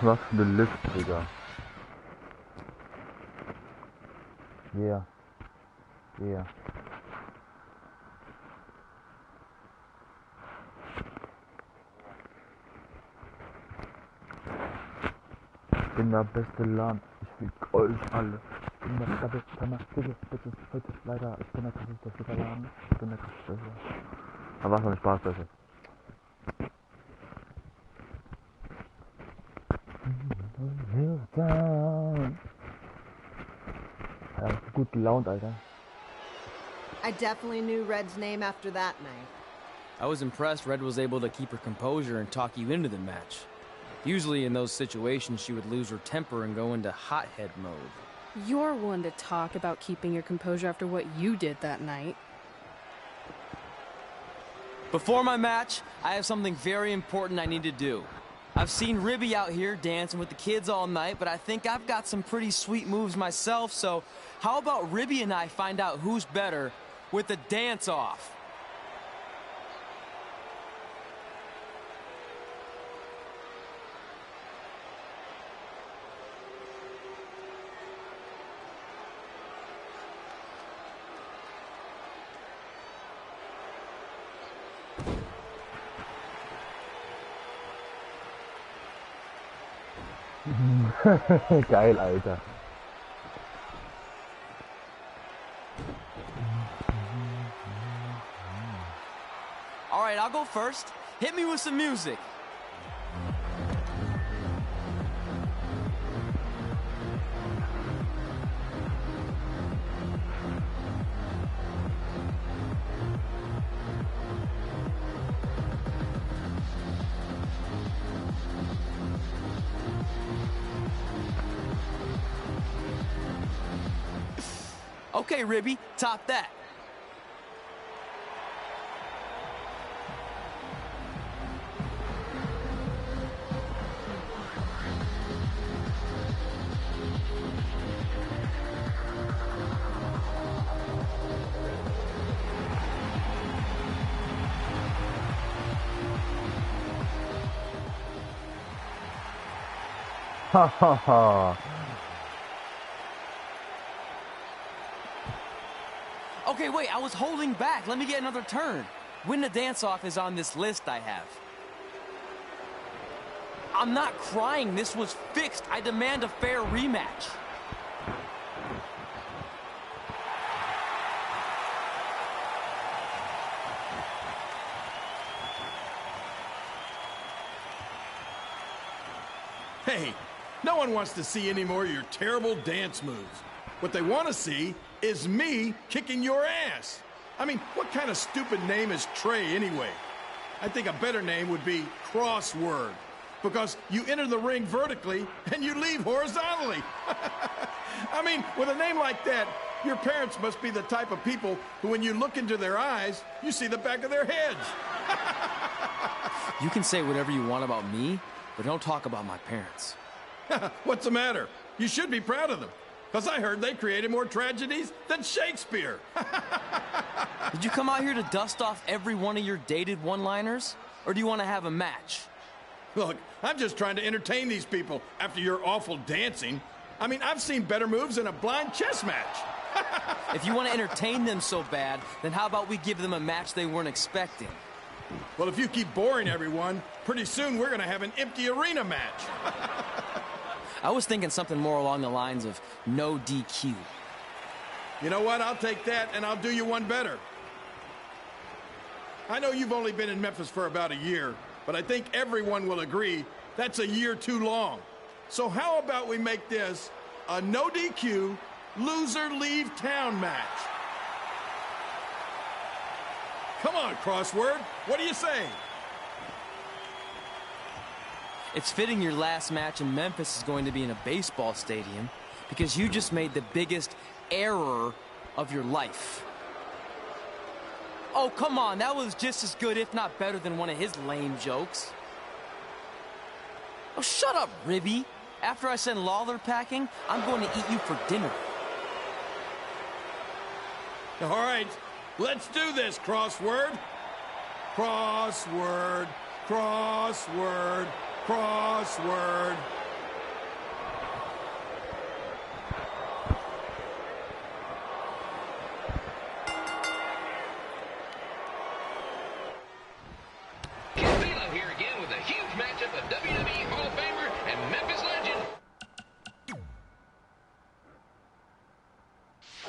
Was für eine List, Digga. Yeah. Yeah. Ich bin der beste Land. Ich will euch alle. Ich bin der Double-Timer. Bitte, heute leider. Ich bin der krasseste Flitterladen. Ich bin der krasseste. Aber war schon Spaß, Leute. Ja, gut gelaunt, Alter. I definitely knew Red's name after that night. I was impressed Red was able to keep her composure and talk you into the match. Usually in those situations she would lose her temper and go into hothead mode. You're one to talk about keeping your composure after what you did that night. Before my match, I have something very important I need to do. I've seen Ribby out here dancing with the kids all night, but I think I've got some pretty sweet moves myself, so how about Ribby and I find out who's better with the dance-off? Geil, Alter. All right, I'll go first. Hit me with some music. Okay, Ribby, top that. Ha ha ha. Okay, wait, I was holding back. Let me get another turn. Win the dance-off is on this list I have. I'm not crying. This was fixed. I demand a fair rematch. Hey, no one wants to see any more of your terrible dance moves. What they want to see is me kicking your ass. I mean, what kind of stupid name is Trey anyway? I think a better name would be Crossword, because you enter the ring vertically and you leave horizontally. I mean, with a name like that, your parents must be the type of people who, when you look into their eyes, you see the back of their heads. You can say whatever you want about me, but don't talk about my parents. What's the matter? You should be proud of them, because I heard they created more tragedies than Shakespeare. Did you come out here to dust off every one of your dated one-liners? Or do you want to have a match? Look, I'm just trying to entertain these people after your awful dancing. I mean, I've seen better moves in a blind chess match. If you want to entertain them so bad, then how about we give them a match they weren't expecting? Well, if you keep boring everyone, pretty soon we're going to have an empty arena match. I was thinking something more along the lines of no DQ. You know what? I'll take that, and I'll do you one better. I know you've only been in Memphis for about a year, but I think everyone will agree that's a year too long. So how about we make this a no DQ, loser leave town match? Come on, Crossword. What do you say? It's fitting your last match in Memphis is going to be in a baseball stadium because you just made the biggest error of your life. Oh, come on. That was just as good, if not better, than one of his lame jokes. Oh, shut up, Ribby. After I send Lawler packing, I'm going to eat you for dinner. All right, let's do this, Crossword. Crossword, crossword, crossword. Here again with a huge matchup of WWE Hall of Famer and Memphis legend,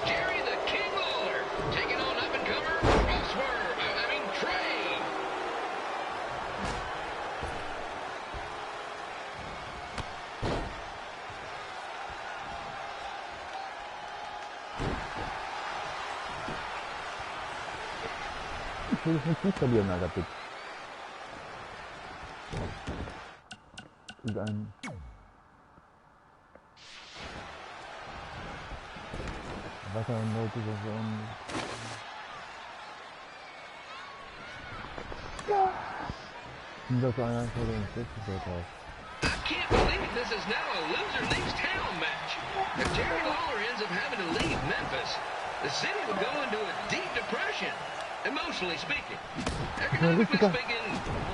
Jerry the King Lawler, taking on up-and-comer Trey. Ich will es nicht verlieren, Alter, bitte. Und ein... weiter unnötige Sachen. Das einer für den Spitzenvertrag. I can't believe this is now a loser leaves town match. If Jerry Lawler ends up having to leave Memphis, the city would go into a deep depression, emotionally speaking. Economically speaking,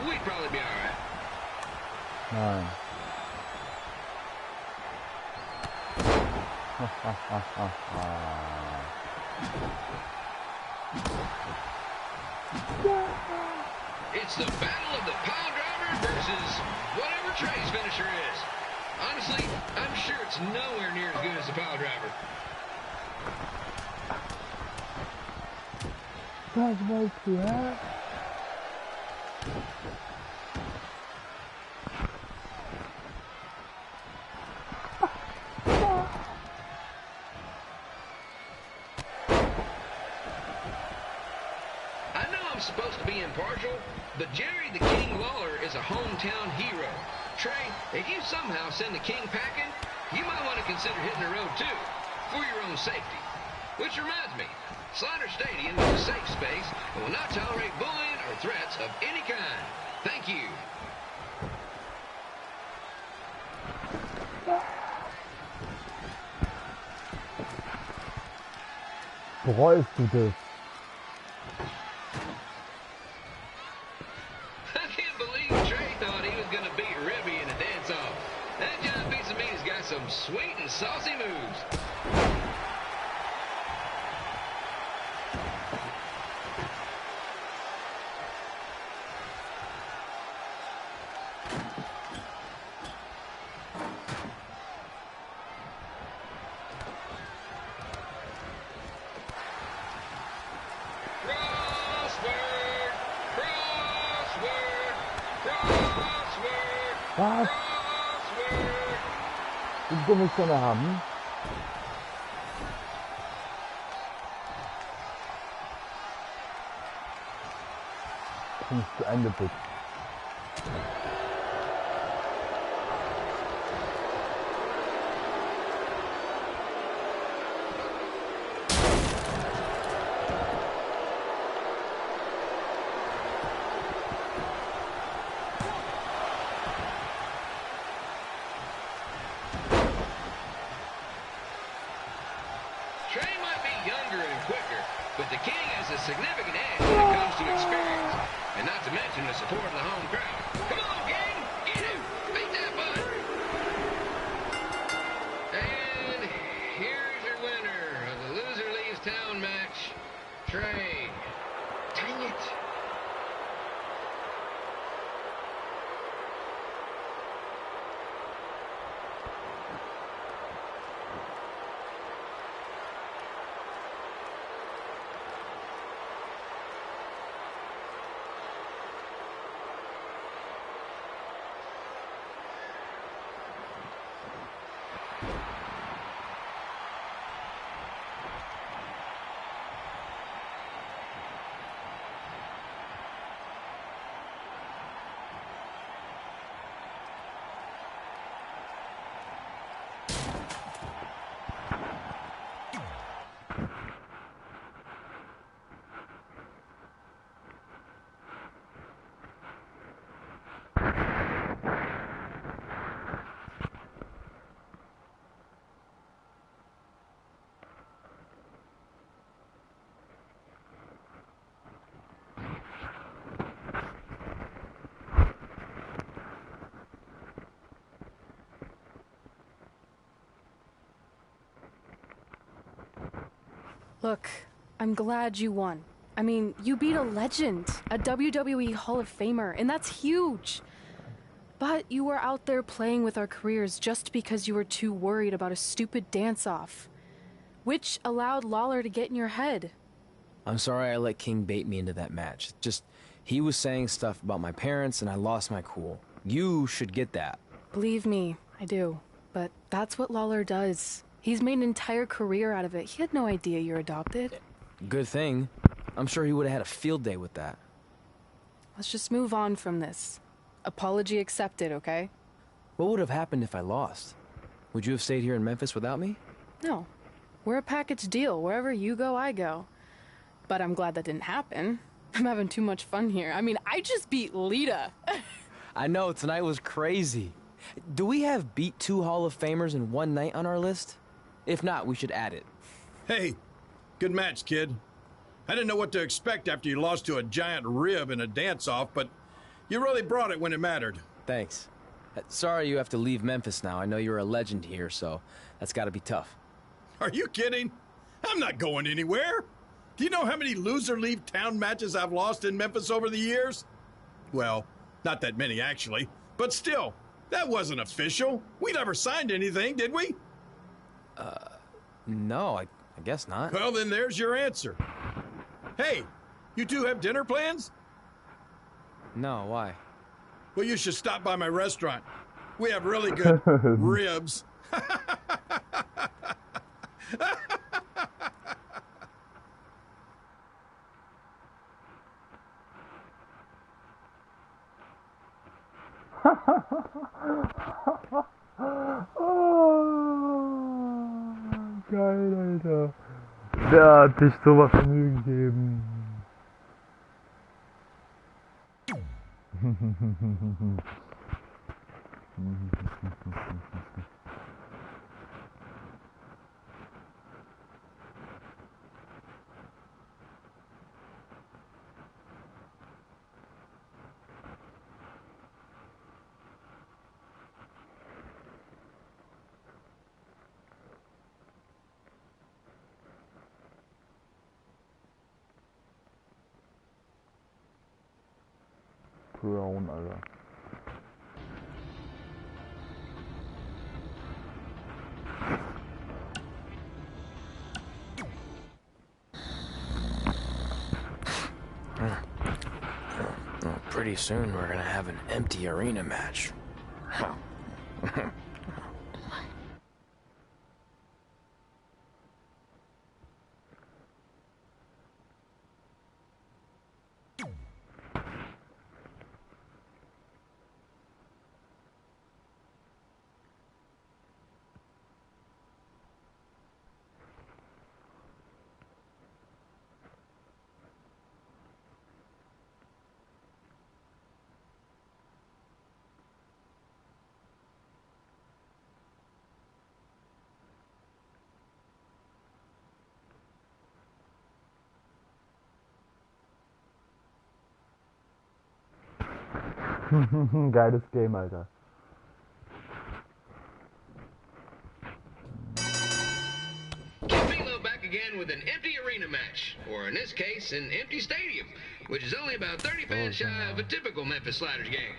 we'd probably be all right. Nein. It's the battle of the pile driver versus whatever Trey's finisher is. Honestly, I'm sure it's nowhere near as good as the pile driver. Das weißt du, hä? I'm supposed to be impartial, but Jerry the King Lawler is a hometown hero. Trey, if you somehow send the King packing, you might want to consider hitting the road too, for your own safety. Which reminds me, Slaughter Stadium is a safe space and will not tolerate bullying or threats of any kind. Thank you. Bereust du das? I can't believe Trey thought he was going to beat Rebby in a dance-off. That John Piece of Meat has got some sweet and saucy moves. Was? Die Gummistonne haben? Nicht zu Ende bitte. Significant edge when it comes to experience, and not to mention the support of the home crowd. Come on, gang, get him, beat that bud. And here's your winner of the Loser Leaves Town match, Trey. Dang it. Look, I'm glad you won. I mean, you beat a legend, a WWE Hall of Famer, and that's huge. But you were out there playing with our careers just because you were too worried about a stupid dance-off, which allowed Lawler to get in your head. I'm sorry I let King bait me into that match. Just, he was saying stuff about my parents and I lost my cool. You should get that. Believe me, I do. But that's what Lawler does. He's made an entire career out of it. He had no idea you're adopted. Good thing. I'm sure he would have had a field day with that. Let's just move on from this. Apology accepted, okay? What would have happened if I lost? Would you have stayed here in Memphis without me? No. We're a package deal. Wherever you go, I go. But I'm glad that didn't happen. I'm having too much fun here. I mean, I just beat Lita. I know, tonight was crazy. Do we have beat 2 Hall of Famers in one night on our list? If not, we should add it. Hey, good match, kid. I didn't know what to expect after you lost to a giant rib in a dance-off, but you really brought it when it mattered. Thanks. Sorry you have to leave Memphis now. I know you're a legend here, so that's gotta be tough. Are you kidding? I'm not going anywhere. Do you know how many loser-leave-town matches I've lost in Memphis over the years? Well, not that many, actually. But still, that wasn't official. We never signed anything, did we? No, I guess not. Well, then there's your answer. Hey, you two have dinner plans? No, why? Well, you should stop by my restaurant. We have really good ribs. Oh, geil, Alter. Wer hat dich sowas Vergnügen gegeben? Clown, Alter. Well, pretty soon we're gonna have an empty arena match. Geiles Game, Alter. Philo back again with an empty arena match, or in this case, an empty stadium, which is only about 30 fans shy of a typical Memphis Sliders game.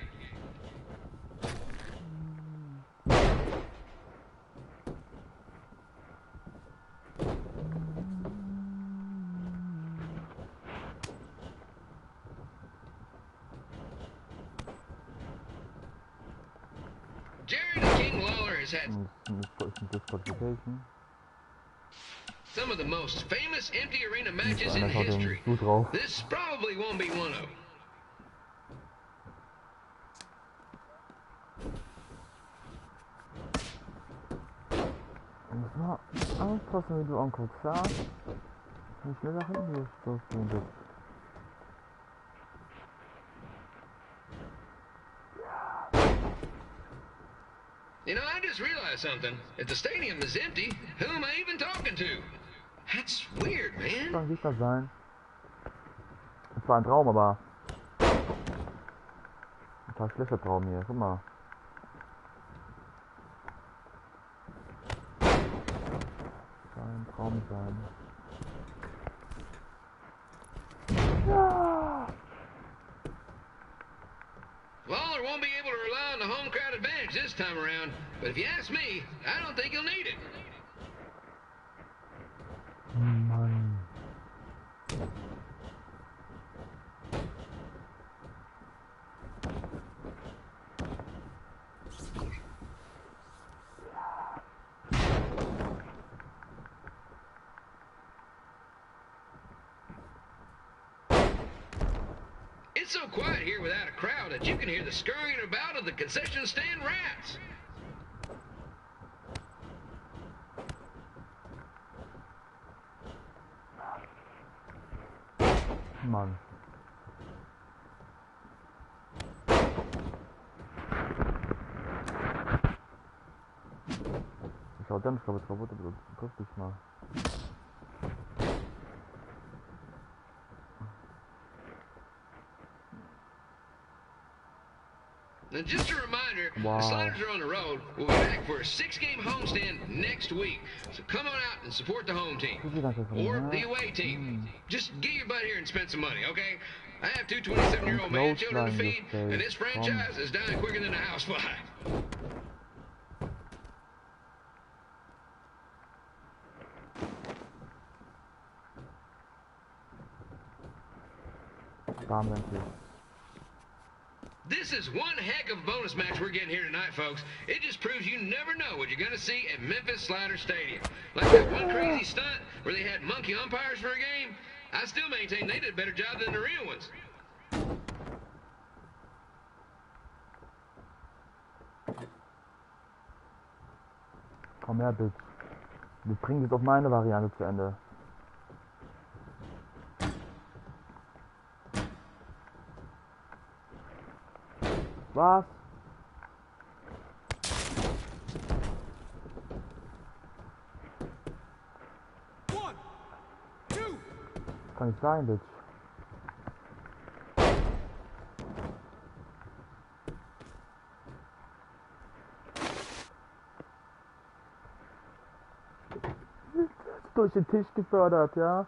Disqualification. Some of the most famous empty arena matches in Einer schaut den history. Blut drauf. This probably won't be one of them. Muss mal aufpassen, wie du anguckst, ja? Wie schnell nach hinten losgehen wird. You know, I just realized something. If the stadium is empty, who am I even talking to? That's weird, man. Kann sicher sein. Das war ein Traum, aber... Ein total schlechter Traum hier, guck mal. Soll ein Traum sein. Ja! Lawler won't be able to rely on the home crowd advantage this time around, but if you ask me, I don't think he'll need it. Mann. It's so quiet here without a crowd that you can hear the scurrying about of the concession stand rats. Mann. Ich hau ganz kaputt, aber triff dich mal. Now, just a reminder, Wow. the Sliders are on the road. We'll be back for a 6-game homestand next week. So come on out and support the home team. Or the away team. Just get your butt here and spend some money, okay? I have two 27-year-old man children to feed, and this franchise is dying quicker than a housefly. This is one heck of a bonus match we're getting here tonight, folks. It just proves you never know what you're going to see at Memphis Slider Stadium. Like that one crazy stunt where they had monkey umpires for a game, I still maintain they did a better job than the real ones. Komm her, Bitch. Wir bringen jetzt auf meine Variante zu Ende. Was? Kann nicht sein, Bitch. Durch den Tisch gefördert, ja?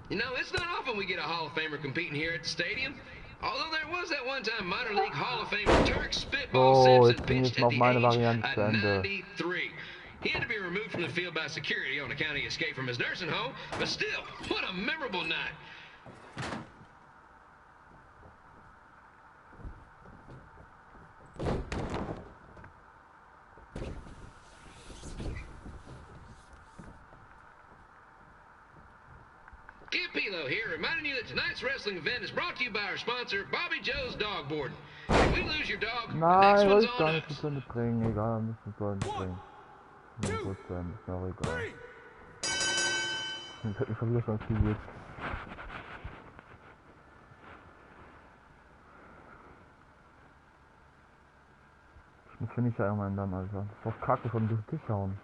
You know, it's not often we get a Hall of Famer competing here at the stadium. Although there was that one time minor league Hall of Famer Turk Spitball Simpson pitched at the age of 93. He had to be removed from the field by security on account he escaped from his nursing home, but still, what a memorable night. Pilo here, reminding you that tonight's wrestling event is brought to you by our sponsor, Bobby Joe's Dog Boarding. If we lose your dog, the next Nein, one's ich on gar us. nicht zu Ende bringen. Egal, müssen wir zu Ende bringen. 100%, ist mir auch egal. Ich hab schon wieder schon viel. Ich muss Finisher irgendwann dann, Alter. Das ist doch kacke von durch den Tisch hauen.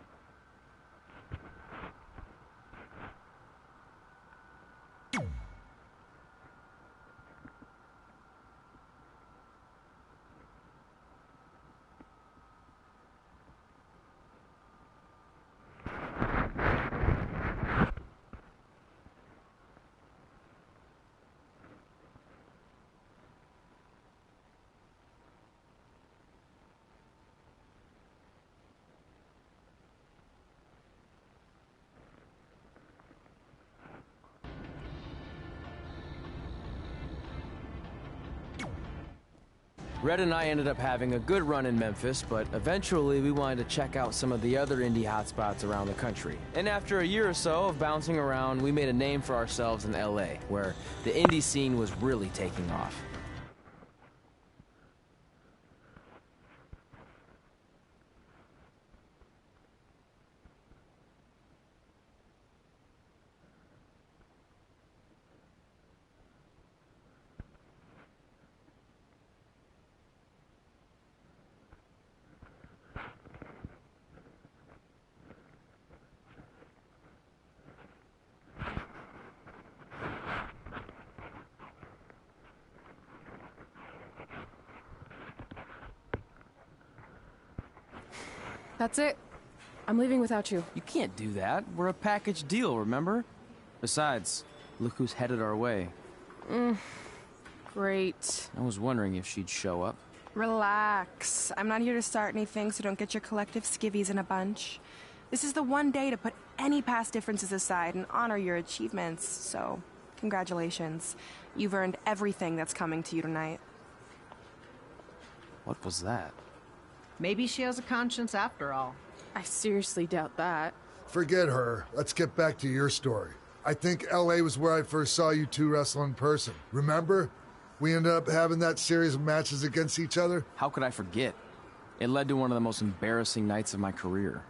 Red and I ended up having a good run in Memphis, but eventually we wanted to check out some of the other indie hotspots around the country. And after a year or so of bouncing around, we made a name for ourselves in LA, where the indie scene was really taking off. That's it. I'm leaving without you. You can't do that. We're a package deal, remember? Besides, look who's headed our way. Great. I was wondering if she'd show up. Relax. I'm not here to start anything, so don't get your collective skivvies in a bunch. This is the one day to put any past differences aside and honor your achievements, so congratulations. You've earned everything that's coming to you tonight. What was that? Maybe she has a conscience after all. I seriously doubt that. Forget her. Let's get back to your story. I think LA was where I first saw you two wrestle in person. Remember? We ended up having that series of matches against each other. How could I forget? It led to one of the most embarrassing nights of my career.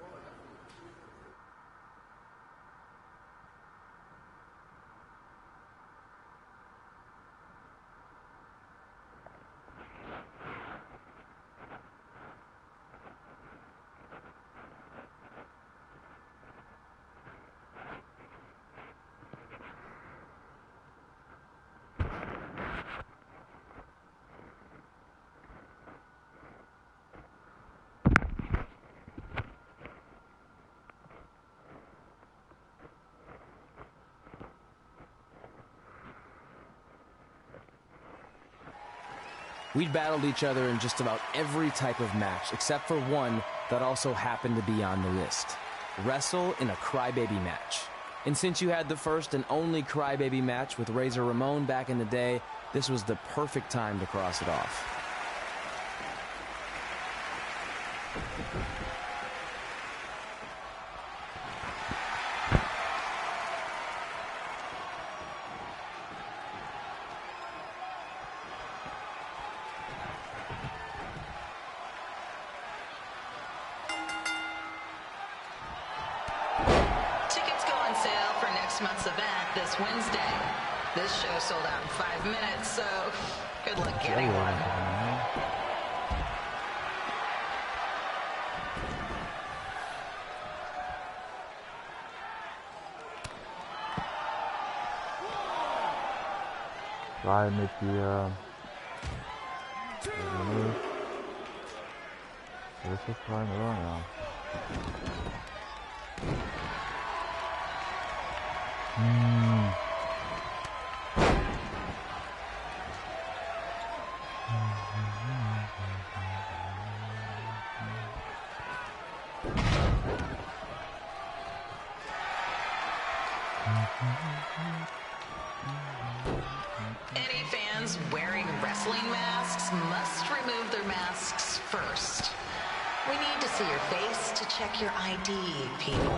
We'd battled each other in just about every type of match, except for one that also happened to be on the list. Wrestle in a crybaby match. And since you had the first and only crybaby match with Razor Ramon back in the day, this was the perfect time to cross it off. Month's event this Wednesday. This show sold out in 5 minutes, so good luck getting one. Rein mit dir. Ist das rein, oder? Ja. Any fans wearing wrestling masks must remove their masks first. We need to see your face to check your ID, people.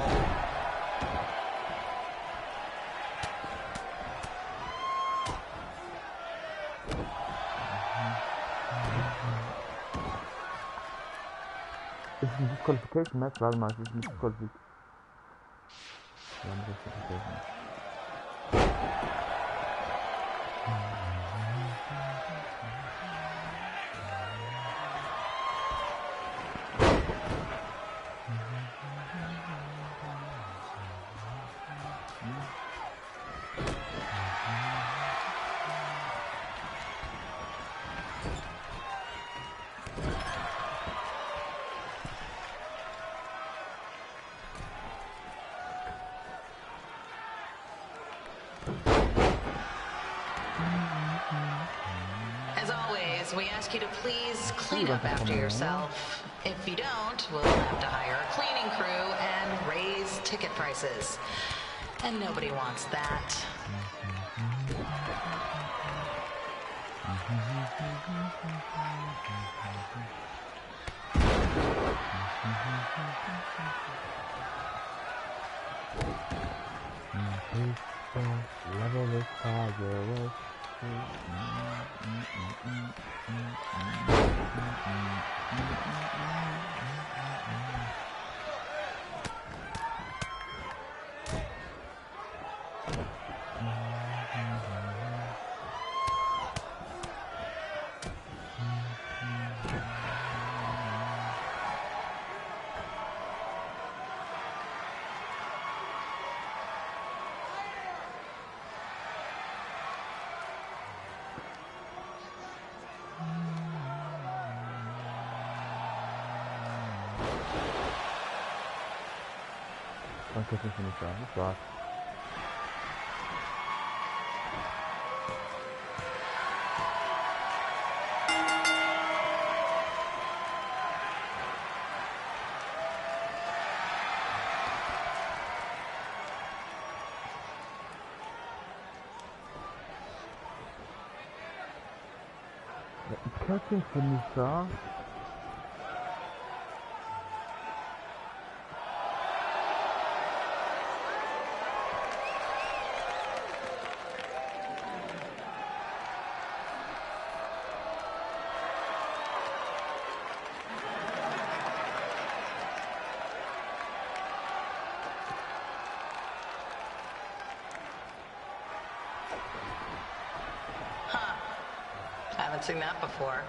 Ist es ein Disqualification Match? Warte mal, es ist ein Disqualification. As always, we ask you to please clean up after yourself. If you don't, we'll have to hire a cleaning crew and raise ticket prices. And nobody wants that. Level this target. Danke fürs Mitmachen. Das war's. Kärtchen finde ich da. haven't seen that before.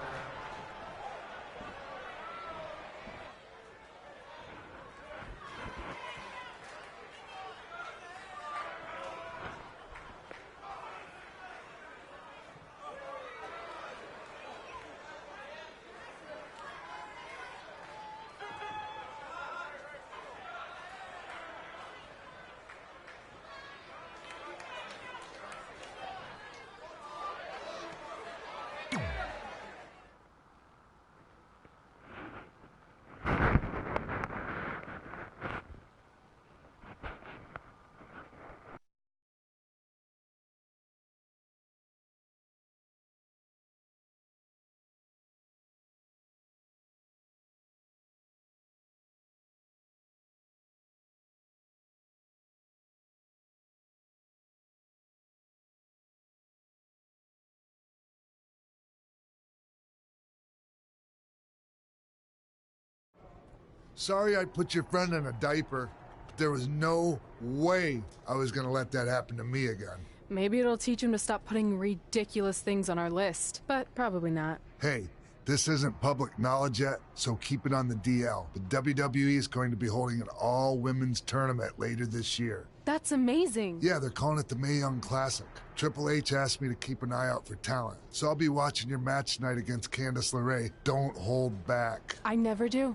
Sorry I put your friend in a diaper. There was no way I was gonna let that happen to me again. Maybe it'll teach him to stop putting ridiculous things on our list, but probably not. Hey, this isn't public knowledge yet, so keep it on the DL. The WWE is going to be holding an all-women's tournament later this year. That's amazing. Yeah, they're calling it the Mae Young Classic. Triple H asked me to keep an eye out for talent, so I'll be watching your match tonight against Candice LeRae. Don't hold back. I never do.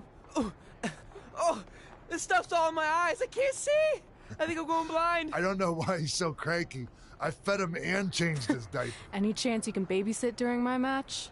Oh, this stuff's all in my eyes. I can't see. I think I'm going blind. I don't know why he's so cranky. I fed him and changed his diaper. Any chance you can babysit during my match?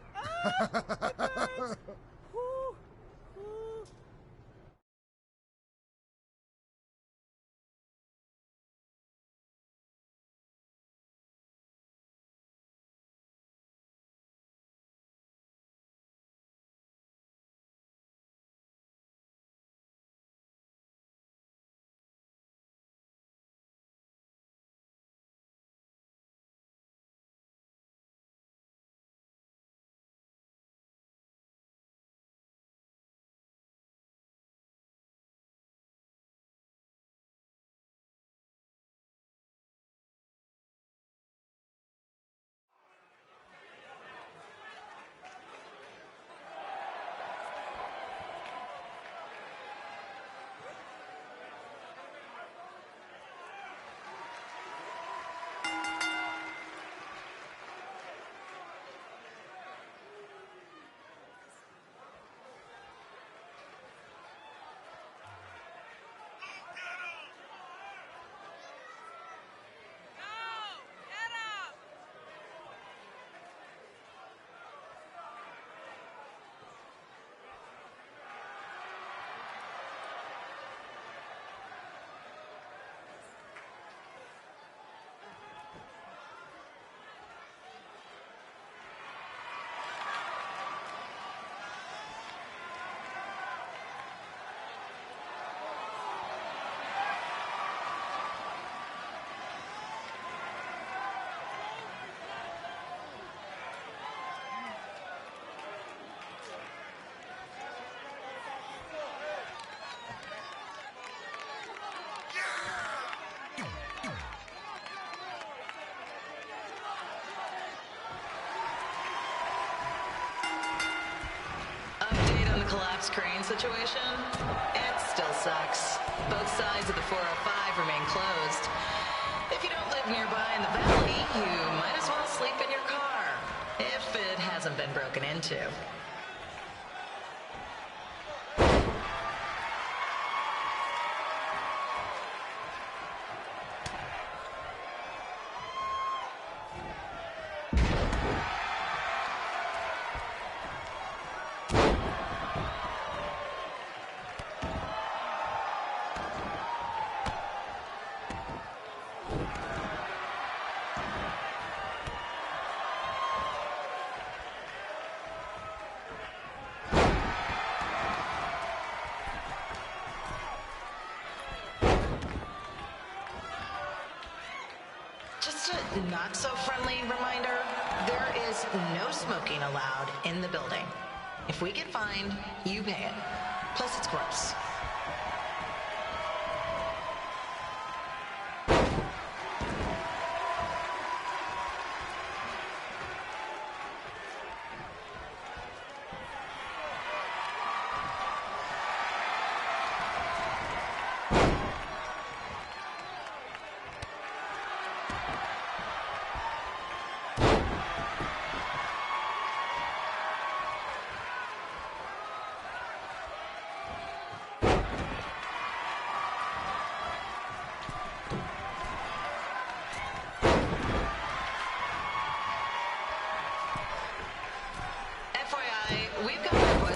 Collapsed crane situation? It still sucks. Both sides of the 405 remain closed. If you don't live nearby in the valley, you might as well sleep in your car, if it hasn't been broken into. Just a not-so-friendly reminder, there is no smoking allowed in the building. If we get fined, you pay it. Plus, it's gross.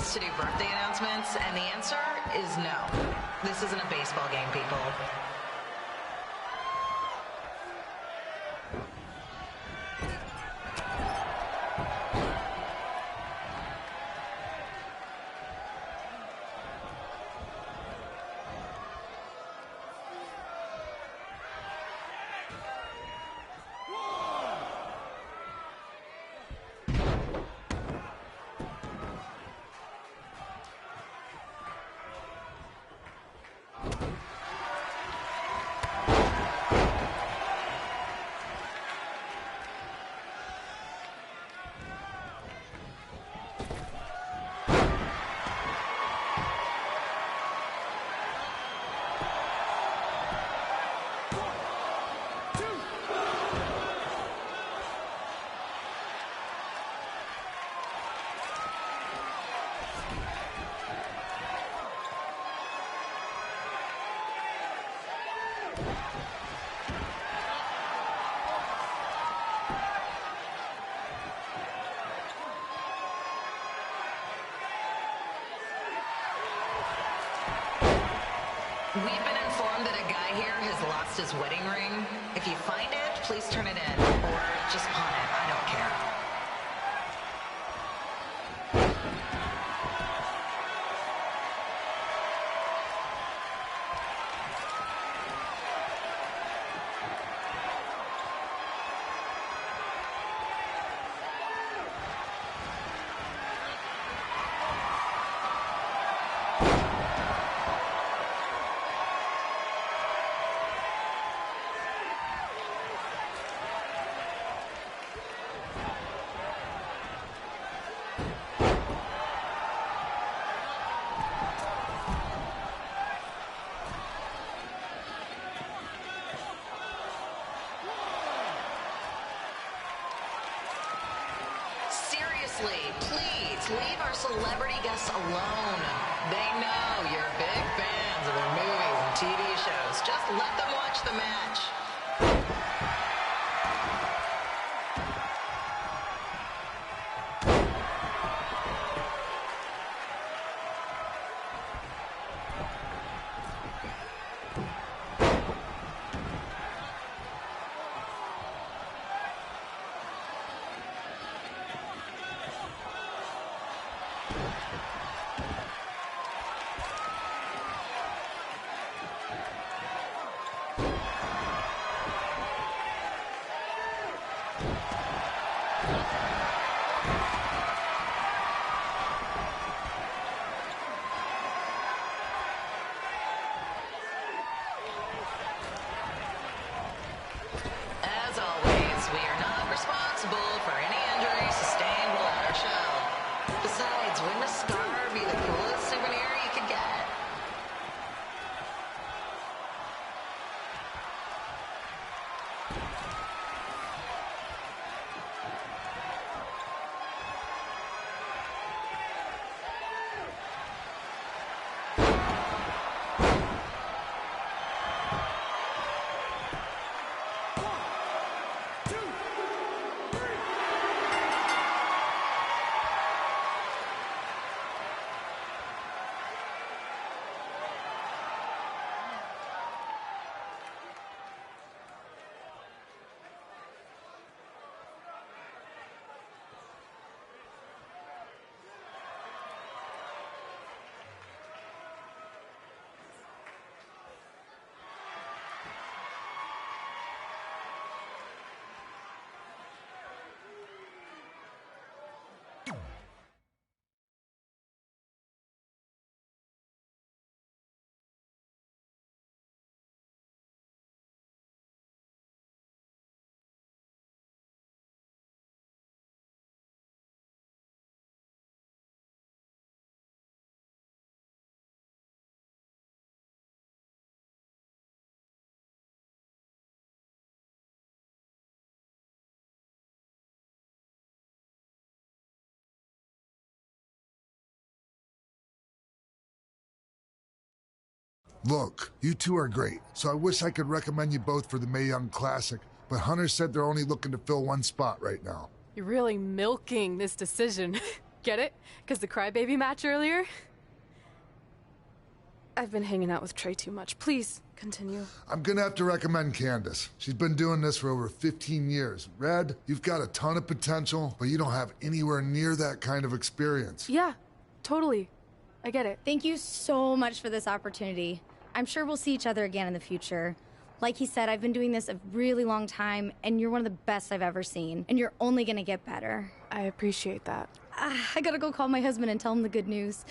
seconds to do birthday announcements, and the answer is no. This isn't a baseball game, people. We've been informed that a guy here has lost his wedding ring. If you find it, please turn it in. Or just pawn it. I don't care. Seriously, please leave our celebrity guests alone. They know you're big fans of their movies and TV shows. Just let them watch the match. As always, we are not responsible for any injuries sustained while at our show. Besides, wouldn't a scar be the coolest souvenir you could get? Look, you two are great, so I wish I could recommend you both for the Mae Young Classic, but Hunter said they're only looking to fill one spot right now. You're really milking this decision. Get it? Because the crybaby match earlier? I've been hanging out with Trey too much. Please, continue. I'm gonna have to recommend Candace. She's been doing this for over 15 years. Red, you've got a ton of potential, but you don't have anywhere near that kind of experience. Yeah, totally. I get it. Thank you so much for this opportunity. I'm sure we'll see each other again in the future. Like he said, I've been doing this a really long time, and you're one of the best I've ever seen. And you're only gonna get better. I appreciate that. I gotta go call my husband and tell him the good news.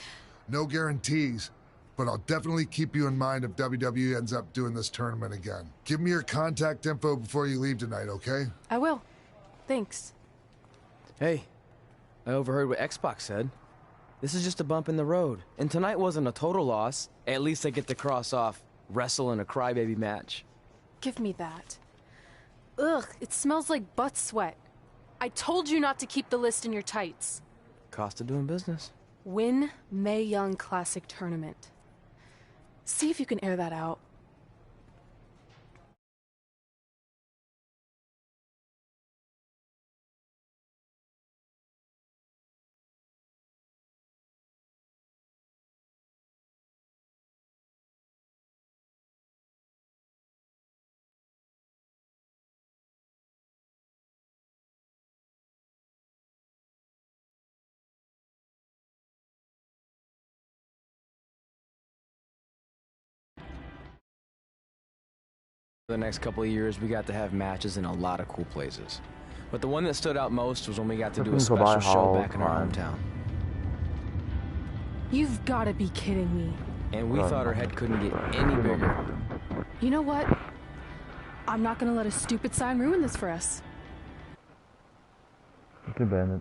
No guarantees, but I'll definitely keep you in mind if WWE ends up doing this tournament again. Give me your contact info before you leave tonight, okay? I will. Thanks. Hey, I overheard what Xbox said. This is just a bump in the road. And tonight wasn't a total loss. At least I get to cross off wrestle in a crybaby match. Give me that. Ugh, it smells like butt sweat. I told you not to keep the list in your tights. Cost of doing business. Win Mae Young Classic Tournament. See if you can air that out. For the next couple of years, we got to have matches in a lot of cool places. But the one that stood out most was when we got to do a special show back in our hometown. You've got to be kidding me. And we thought our head couldn't get any bigger. You know what? I'm not gonna let a stupid sign ruin this for us. Okay, beendet.